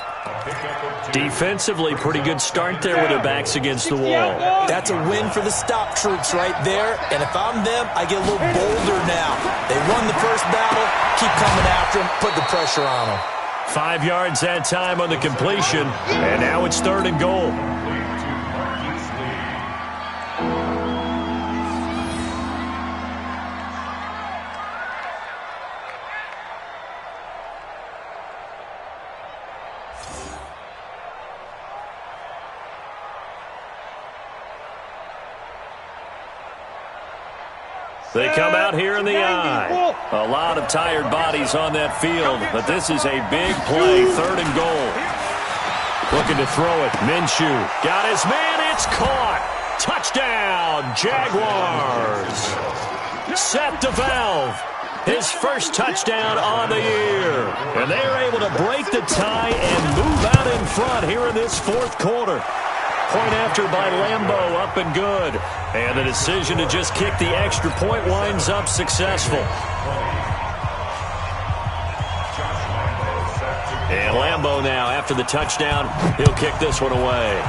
Defensively, pretty good start there with their backs against the wall. That's a win for the stop troops right there. And if I'm them, I get a little bolder now. They won the first battle, keep coming after them, put the pressure on them. 5 yards that time on the completion, and now it's third and goal. They come out here in the eye. A lot of tired bodies on that field, but this is a big play, third and goal. Looking to throw it. Minshew got his man. It's caught. Touchdown, Jaguars. Seth DeValve, his first touchdown on the year. And they are able to break the tie and move out in front here in this fourth quarter. Point after by Lambeau, up and good. And the decision to just kick the extra point winds up successful. And Lambeau now, after the touchdown, he'll kick this one away.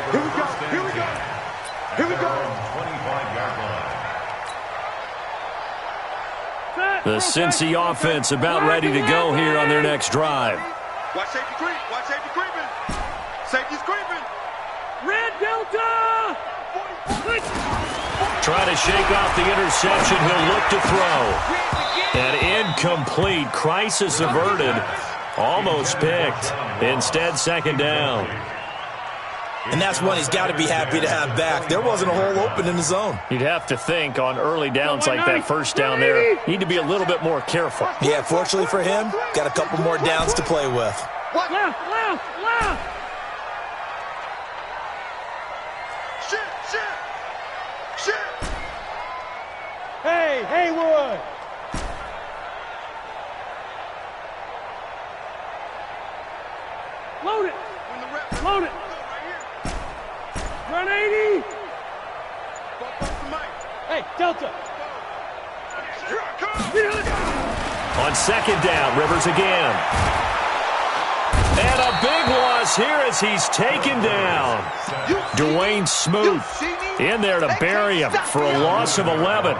Here we go, here we go, here we go. 25-yard line. The Cincy offense about ready to go here on their next drive. Watch safety creep. Watch safety creeping. Safety's creeping. Red Delta! Trying to shake off the interception. He'll look to throw. And incomplete. Crisis averted. Almost picked. Instead, second down. And that's one he's got to be happy to have back. There wasn't a hole open in the zone. You'd have to think on early downs like that first down there, need to be a little bit more careful. Yeah, fortunately for him, got a couple more downs to play with. Left, left, left! Shit. Hey, Haywood! Load it! Load it! Run 80! Hey, Delta! On second down, Rivers again. And a big loss here as he's taken down. Dwayne Smoot in there to bury him for a loss of 11.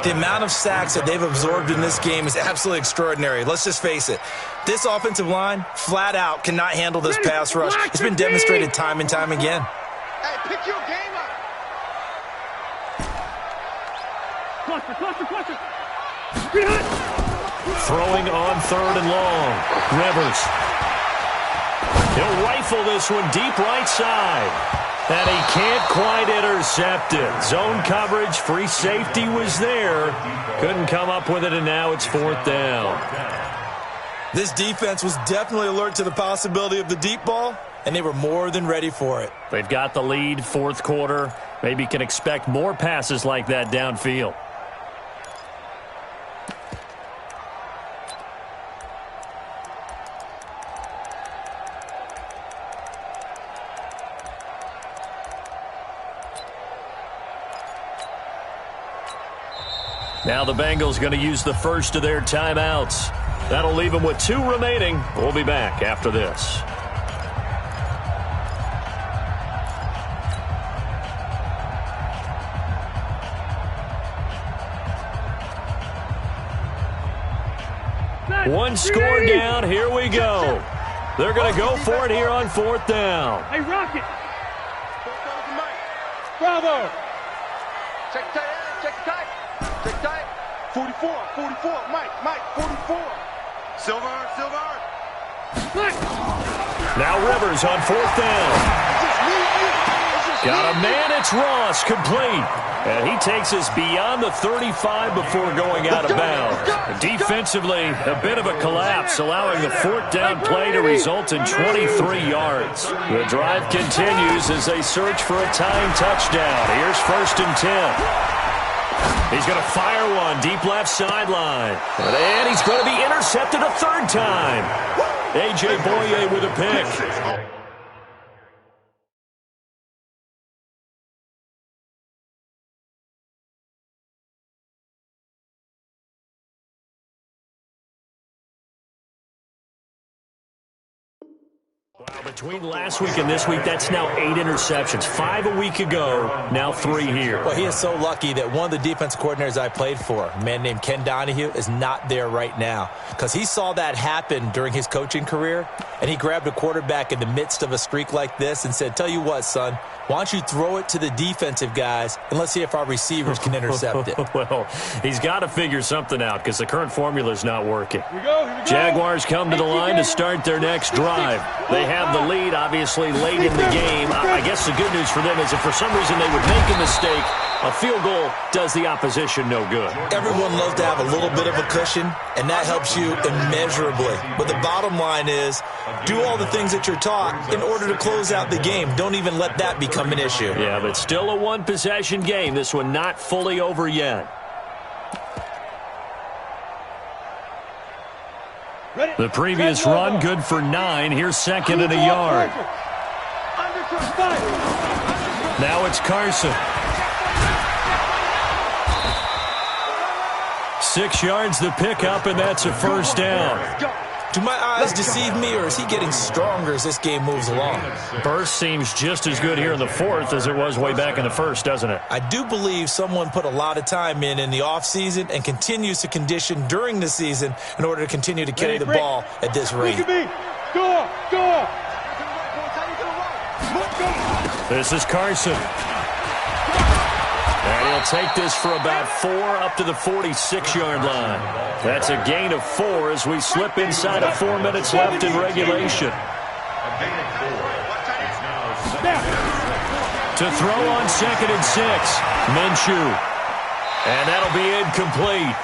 The amount of sacks that they've absorbed in this game is absolutely extraordinary. Let's just face it. This offensive line, flat out, cannot handle this pass rush. It's been demonstrated time and time again. Hey, pick your game up. Cluster. Throwing on third and long. Rivers. He'll rifle this one deep right side. And he can't quite intercept it. Zone coverage, free safety was there. Couldn't come up with it, and now it's fourth down. This defense was definitely alert to the possibility of the deep ball, and they were more than ready for it. They've got the lead, fourth quarter. Maybe can expect more passes like that downfield. Now the Bengals going to use the first of their timeouts. That'll leave them with 2 remaining. We'll be back after this. One score down. Here we go. They're going to go for it here on 4th down. Hey, Rocket. Bravo. Check tight, check tight. Check tight. 44, Mike, 44. Silver. Now Rivers on 4th down. Got a man, it's Ross, complete. And he takes us beyond the 35 before going out of bounds. Defensively, a bit of a collapse, allowing the 4th down play to result in 23 yards. The drive continues as they search for a tying touchdown. Here's 1st and 10. He's going to fire one deep left sideline. And he's going to be intercepted a 3rd time. A.J. Boye with a pick. Wow, between last week and this week, that's now 8 interceptions. 5 a week ago, now 3 here. Well, he is so lucky that one of the defense coordinators I played for, a man named Ken Donahue, is not there right now. Because he saw that happen during his coaching career, and he grabbed a quarterback in the midst of a streak like this and said, tell you what, son, why don't you throw it to the defensive guys, and let's see if our receivers can intercept it. Well, he's got to figure something out because the current formula is not working. Here we go. Jaguars come to the line to start their next drive. They have the lead, obviously, late in the game. I guess the good news for them is if for some reason they would make a mistake, a field goal does the opposition no good. Everyone loves to have a little bit of a cushion, and that helps you immeasurably. But the bottom line is, do all the things that you're taught in order to close out the game. Don't even let that become an issue. Yeah, but still a one-possession game. This one not fully over yet. The previous run, good for 9. Here's 2nd and a yard. Now it's Carson. 6 yards the pickup, and that's a 1st down. Do my eyes deceive me, or is he getting stronger as this game moves along? Burst seems just as good here in the 4th as it was way back in the 1st, doesn't it? I do believe someone put a lot of time in the offseason and continues to condition during the season in order to continue to carry the ball at this rate. Go! This is Carson. And he'll take this for about 4 up to the 46-yard line. That's a gain of 4 as we slip inside of 4 minutes left in regulation. To throw on 2nd and 6, Minshew. And that'll be incomplete.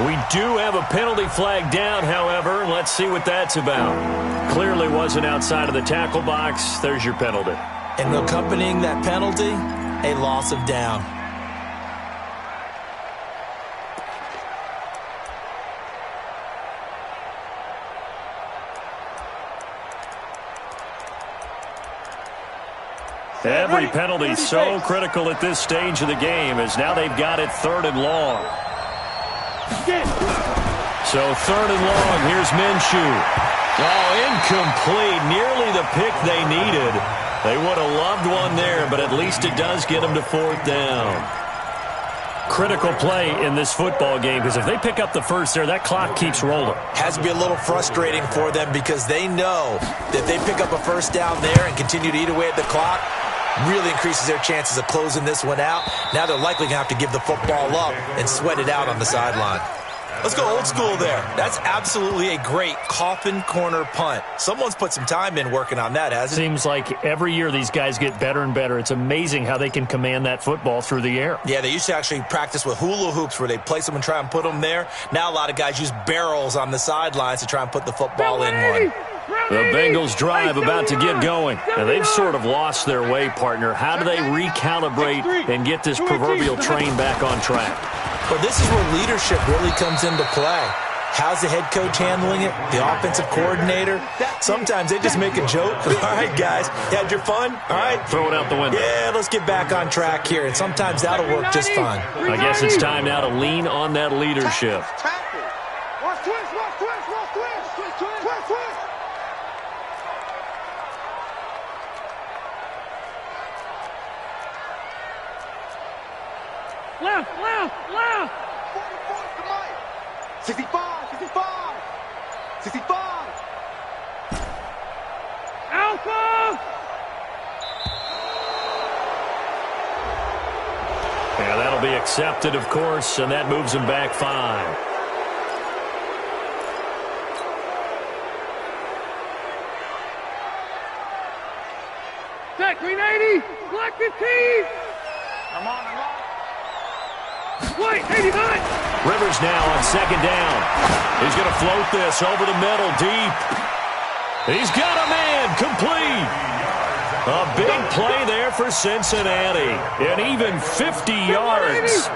We do have a penalty flag down, however. Let's see what that's about. Clearly wasn't outside of the tackle box. There's your penalty. And accompanying that penalty, a loss of down. Every penalty so critical at this stage of the game as now they've got it 3rd and long. So 3rd and long, here's Minshew. Oh, incomplete. Nearly the pick they needed. They would have loved one there, but at least it does get them to 4th down. Critical play in this football game because if they pick up the 1st there, that clock keeps rolling. Has to be a little frustrating for them because they know that they pick up a 1st down there and continue to eat away at the clock, really increases their chances of closing this one out. Now they're likely going to have to give the football up and sweat it out on the sideline. Let's go old school there. That's absolutely a great coffin corner punt. Someone's put some time in working on that, hasn't it? Seems like every year these guys get better and better. It's amazing how they can command that football through the air. Yeah, they used to actually practice with hula hoops where they place them and try and put them there. Now a lot of guys use barrels on the sidelines to try and put the football in one. The Bengals drive about to get going. And they've sort of lost their way, partner. How do they recalibrate and get this proverbial train back on track? Well, this is where leadership really comes into play. How's the head coach handling it? The offensive coordinator? Sometimes they just make a joke. All right, guys, you had your fun? All right. Throw it out the window. Yeah, let's get back on track here. And sometimes that'll work just fine. I guess it's time now to lean on that leadership. Watch twist. Left. 65. Yeah, that'll be accepted, of course, and that moves him back 5. Set, green 80, black 15. I'm on. White 89. Rivers now on 2nd down. He's going to float this over the middle, deep. He's got a man, complete. A big play there for Cincinnati. And even 50 yards.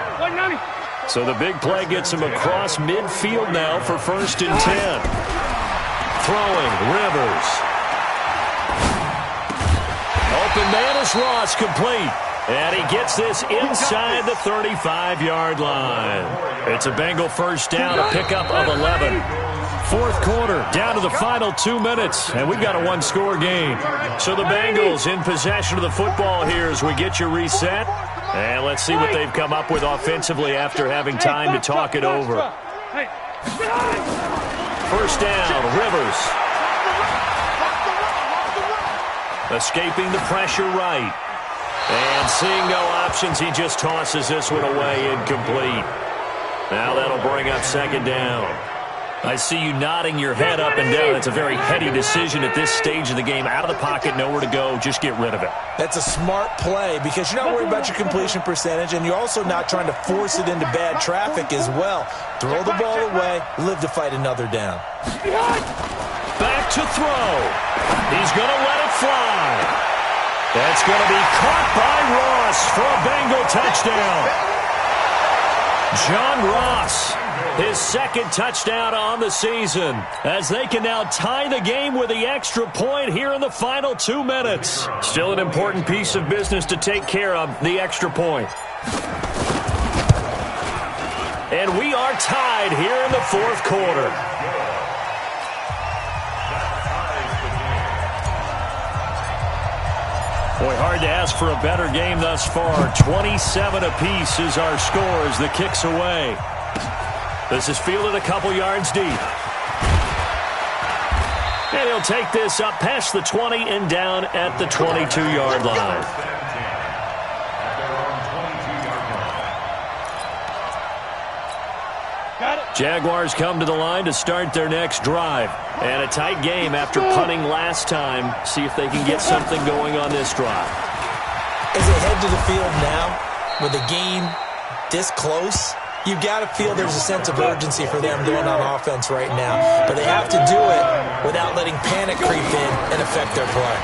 So the big play gets him across midfield now for 1st and 10. Throwing, Rivers. Open man is Ross, complete. And he gets this inside the 35-yard line. It's a Bengal 1st down, a pickup of 11. 4th quarter, down to the final 2 minutes, and we've got a 1-score game. So the Bengals in possession of the football here as we get you reset. And let's see what they've come up with offensively after having time to talk it over. 1st down, Rivers. Escaping the pressure right. And seeing no options, he just tosses this one away, incomplete. Now that'll bring up 2nd down. I see you nodding your head up and down. It's a very heady decision at this stage of the game. Out of the pocket, nowhere to go. Just get rid of it. That's a smart play because you're not worried about your completion percentage, and you're also not trying to force it into bad traffic as well. Throw the ball away, live to fight another down. Back to throw. He's going to let it fly. That's going to be caught by Ross for a Bengal touchdown. John Ross, his 2nd touchdown on the season, as they can now tie the game with the extra point here in the final 2 minutes. Still an important piece of business to take care of, the extra point. And we are tied here in the 4th quarter. Boy, hard to ask for a better game thus far. 27 apiece is our score as the kick's away. This is fielded a couple yards deep. And he'll take this up past the 20 and down at the 22-yard line. Jaguars come to the line to start their next drive. And a tight game after punting last time. See if they can get something going on this drive. As they head to the field now, with the game this close, you've got to feel there's a sense of urgency for them going on offense right now. But they have to do it without letting panic creep in and affect their play.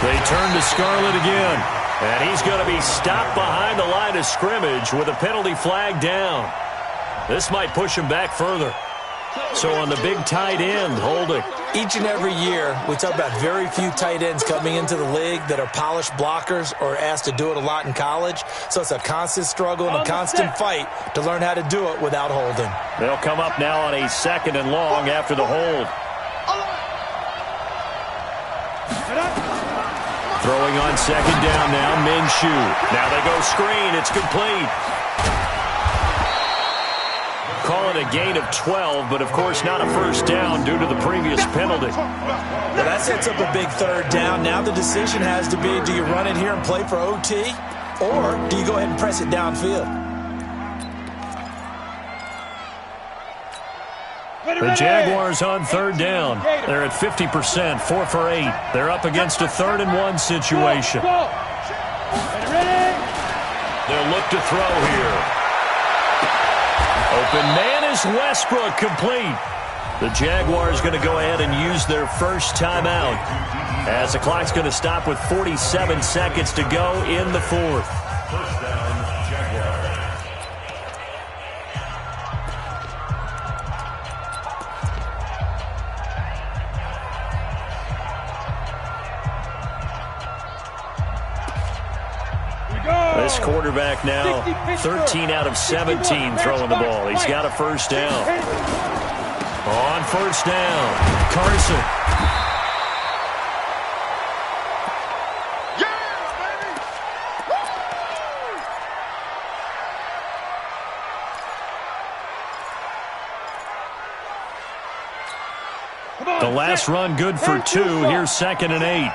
They turn to Scarlett again. And he's going to be stopped behind the line of scrimmage with a penalty flag down. This might push him back further. So on the big tight end, holding. Each and every year, we talk about very few tight ends coming into the league that are polished blockers or asked to do it a lot in college. So it's a constant struggle and a constant fight to learn how to do it without holding. They'll come up now on a 2nd and long after the hold. Throwing on 2nd down now, Minshew. Now they go screen. It's complete. Call it a gain of 12, but of course not a 1st down due to the previous penalty. Well, that sets up a big 3rd down. Now the decision has to be, do you run it here and play for OT, or do you go ahead and press it downfield? The Jaguars on 3rd down. They're at 50%, 4 for 8. They're up against a 3rd and 1 situation. They'll look to throw here. Open man is Westbrook, complete. The Jaguars going to go ahead and use their first timeout as the clock's going to stop with 47 seconds to go in the 4th. First down, Jaguars. This quarterback now 13 out of 17 throwing the ball. He's got a 1st down. On 1st down, Carson. The last run good for 2. Here's 2nd and 8.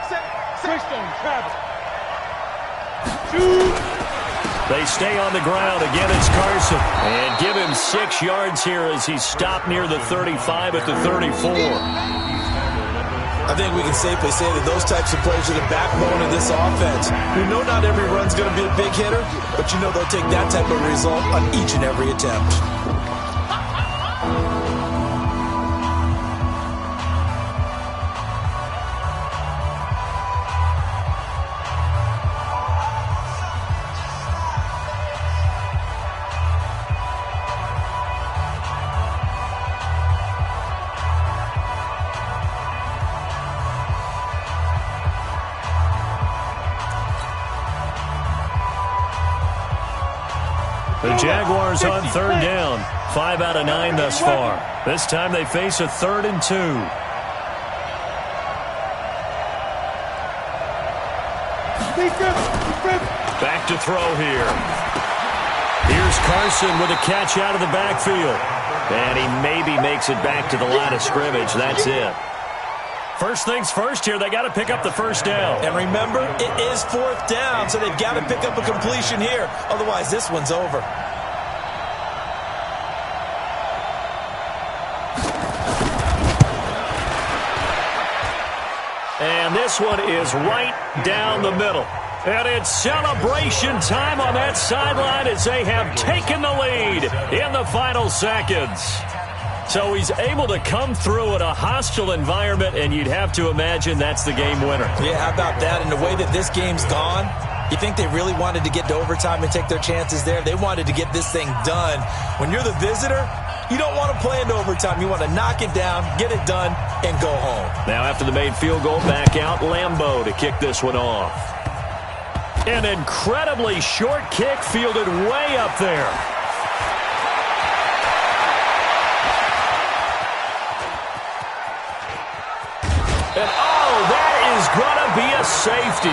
They stay on the ground. Again, it's Carson. And give him 6 yards here as he stopped near the 35 at the 34. I think we can safely say that those types of plays are the backbone of this offense. We know not every run's going to be a big hitter, but you know they'll take that type of result on each and every attempt. The Jaguars on 3rd down. 5 out of 9 thus far. This time they face a 3rd and 2. Back to throw here. Here's Carson with a catch out of the backfield. And he maybe makes it back to the line of scrimmage. That's it. First things first here, they got to pick up the 1st down. And remember, it is 4th down, so they've got to pick up a completion here. Otherwise, this one's over. And this one is right down the middle. And it's celebration time on that sideline as they have taken the lead in the final seconds. So he's able to come through in a hostile environment, and you'd have to imagine that's the game winner. Yeah, how about that? And the way that this game's gone, you think they really wanted to get to overtime and take their chances there? They wanted to get this thing done. When you're the visitor, you don't want to play into overtime. You want to knock it down, get it done, and go home. Now after the made field goal, back out Lambeau to kick this one off. An incredibly short kick fielded way up there. And that is going to be a safety.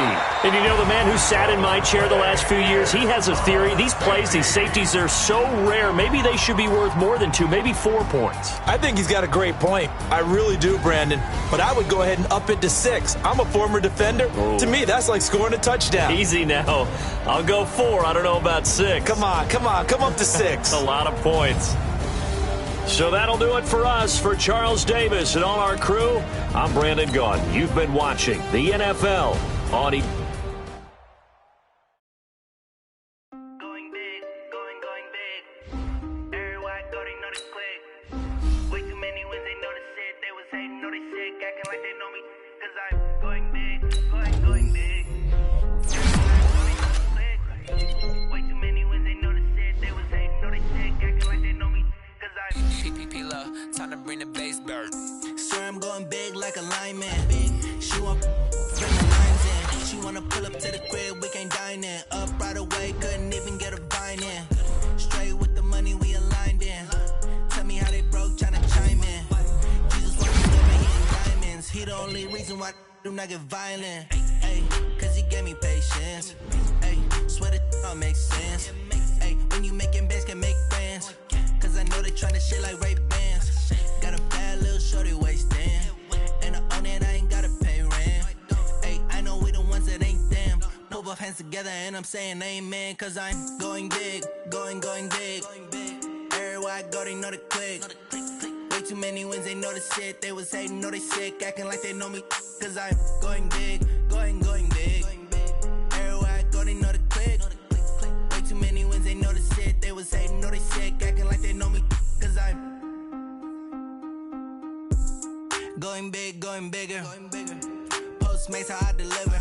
And you know, the man who sat in my chair the last few years, he has a theory. These plays, these safeties, they're so rare. Maybe they should be worth more than 2, maybe 4 points. I think he's got a great point. I really do, Brandon. But I would go ahead and up it to 6. I'm a former defender. Ooh. To me, that's like scoring a touchdown. Easy now. I'll go 4. I don't know about 6. Come on. Come up to 6. A lot of points. So that'll do it for us. For Charles Davis and all our crew, I'm Brandon Gaudin. You've been watching the NFL on Going big, going big. Everywhere I go, they know the click. Way too many wins, they know the shit. They was hating, know they sick, acting like they know me. Cause I'm going big, going big. Way too many wins, they know the shit. They was hating, know they sick, acting like they know me. Cause I'm PPP love, time to bring the bass bird. Swear I'm going big like a lineman. She want bring the lines in. She wanna pull up to the crib, we can't dine in. Up right away, couldn't even get a vine in. Straight with the money we aligned in. Tell me how they broke, tryna chime in. Jesus want me living in diamonds. He the only reason why I do not get violent. Ay, cause he gave me patience. Ay, swear that all makes sense. Ay, when you making bands can make friends. Cause I know they tryna shit like Ray-Bans. Got a bad little shorty wasting. And I own it, I ain't gotta pay rent. Ay, I know we the ones that ain't them. Pull both hands together and I'm saying amen. Cause I'm going big, going big. Everywhere I go, they know the click. Way too many wins, they know the shit. They was hating, know they sick, acting like they know me. Cause I'm going big, going big. Everywhere I go, they know the click. Way too many wins, they know the shit. They was hating, know they sick, acting like they know me. Cause I'm going big, going bigger. Postmates how I deliver.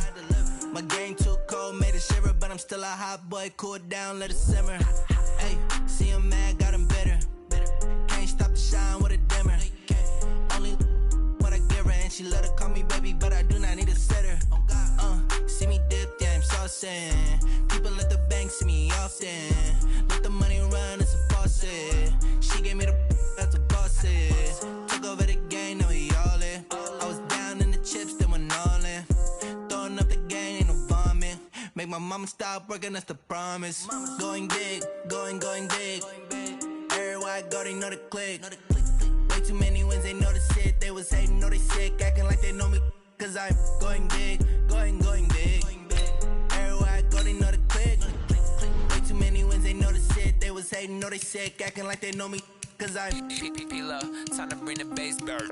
My game too cold, made it shiver, but I'm still a hot boy. Cool down, let it simmer. Hey, see him mad, got him bitter. Can't stop the shine with a dimmer. Only what I give her, and she let her call me baby, but I do not need a sitter. See me dip, yeah, I'm saucing. People at the bank see me often. Let the money run, it's a faucet. She gave me the that's a boss is. Took over the game, now we all in. I was down in the chips, then went all in. Throwing up the game, ain't no vomit. Make my mama stop working, that's the promise. Going big, going big. Everywhere I go, they know the click. Way too many wins, they know the shit. They was hating, know hating, know they sick, acting like they know me, cause I'm P-Lo, time to bring the bass back.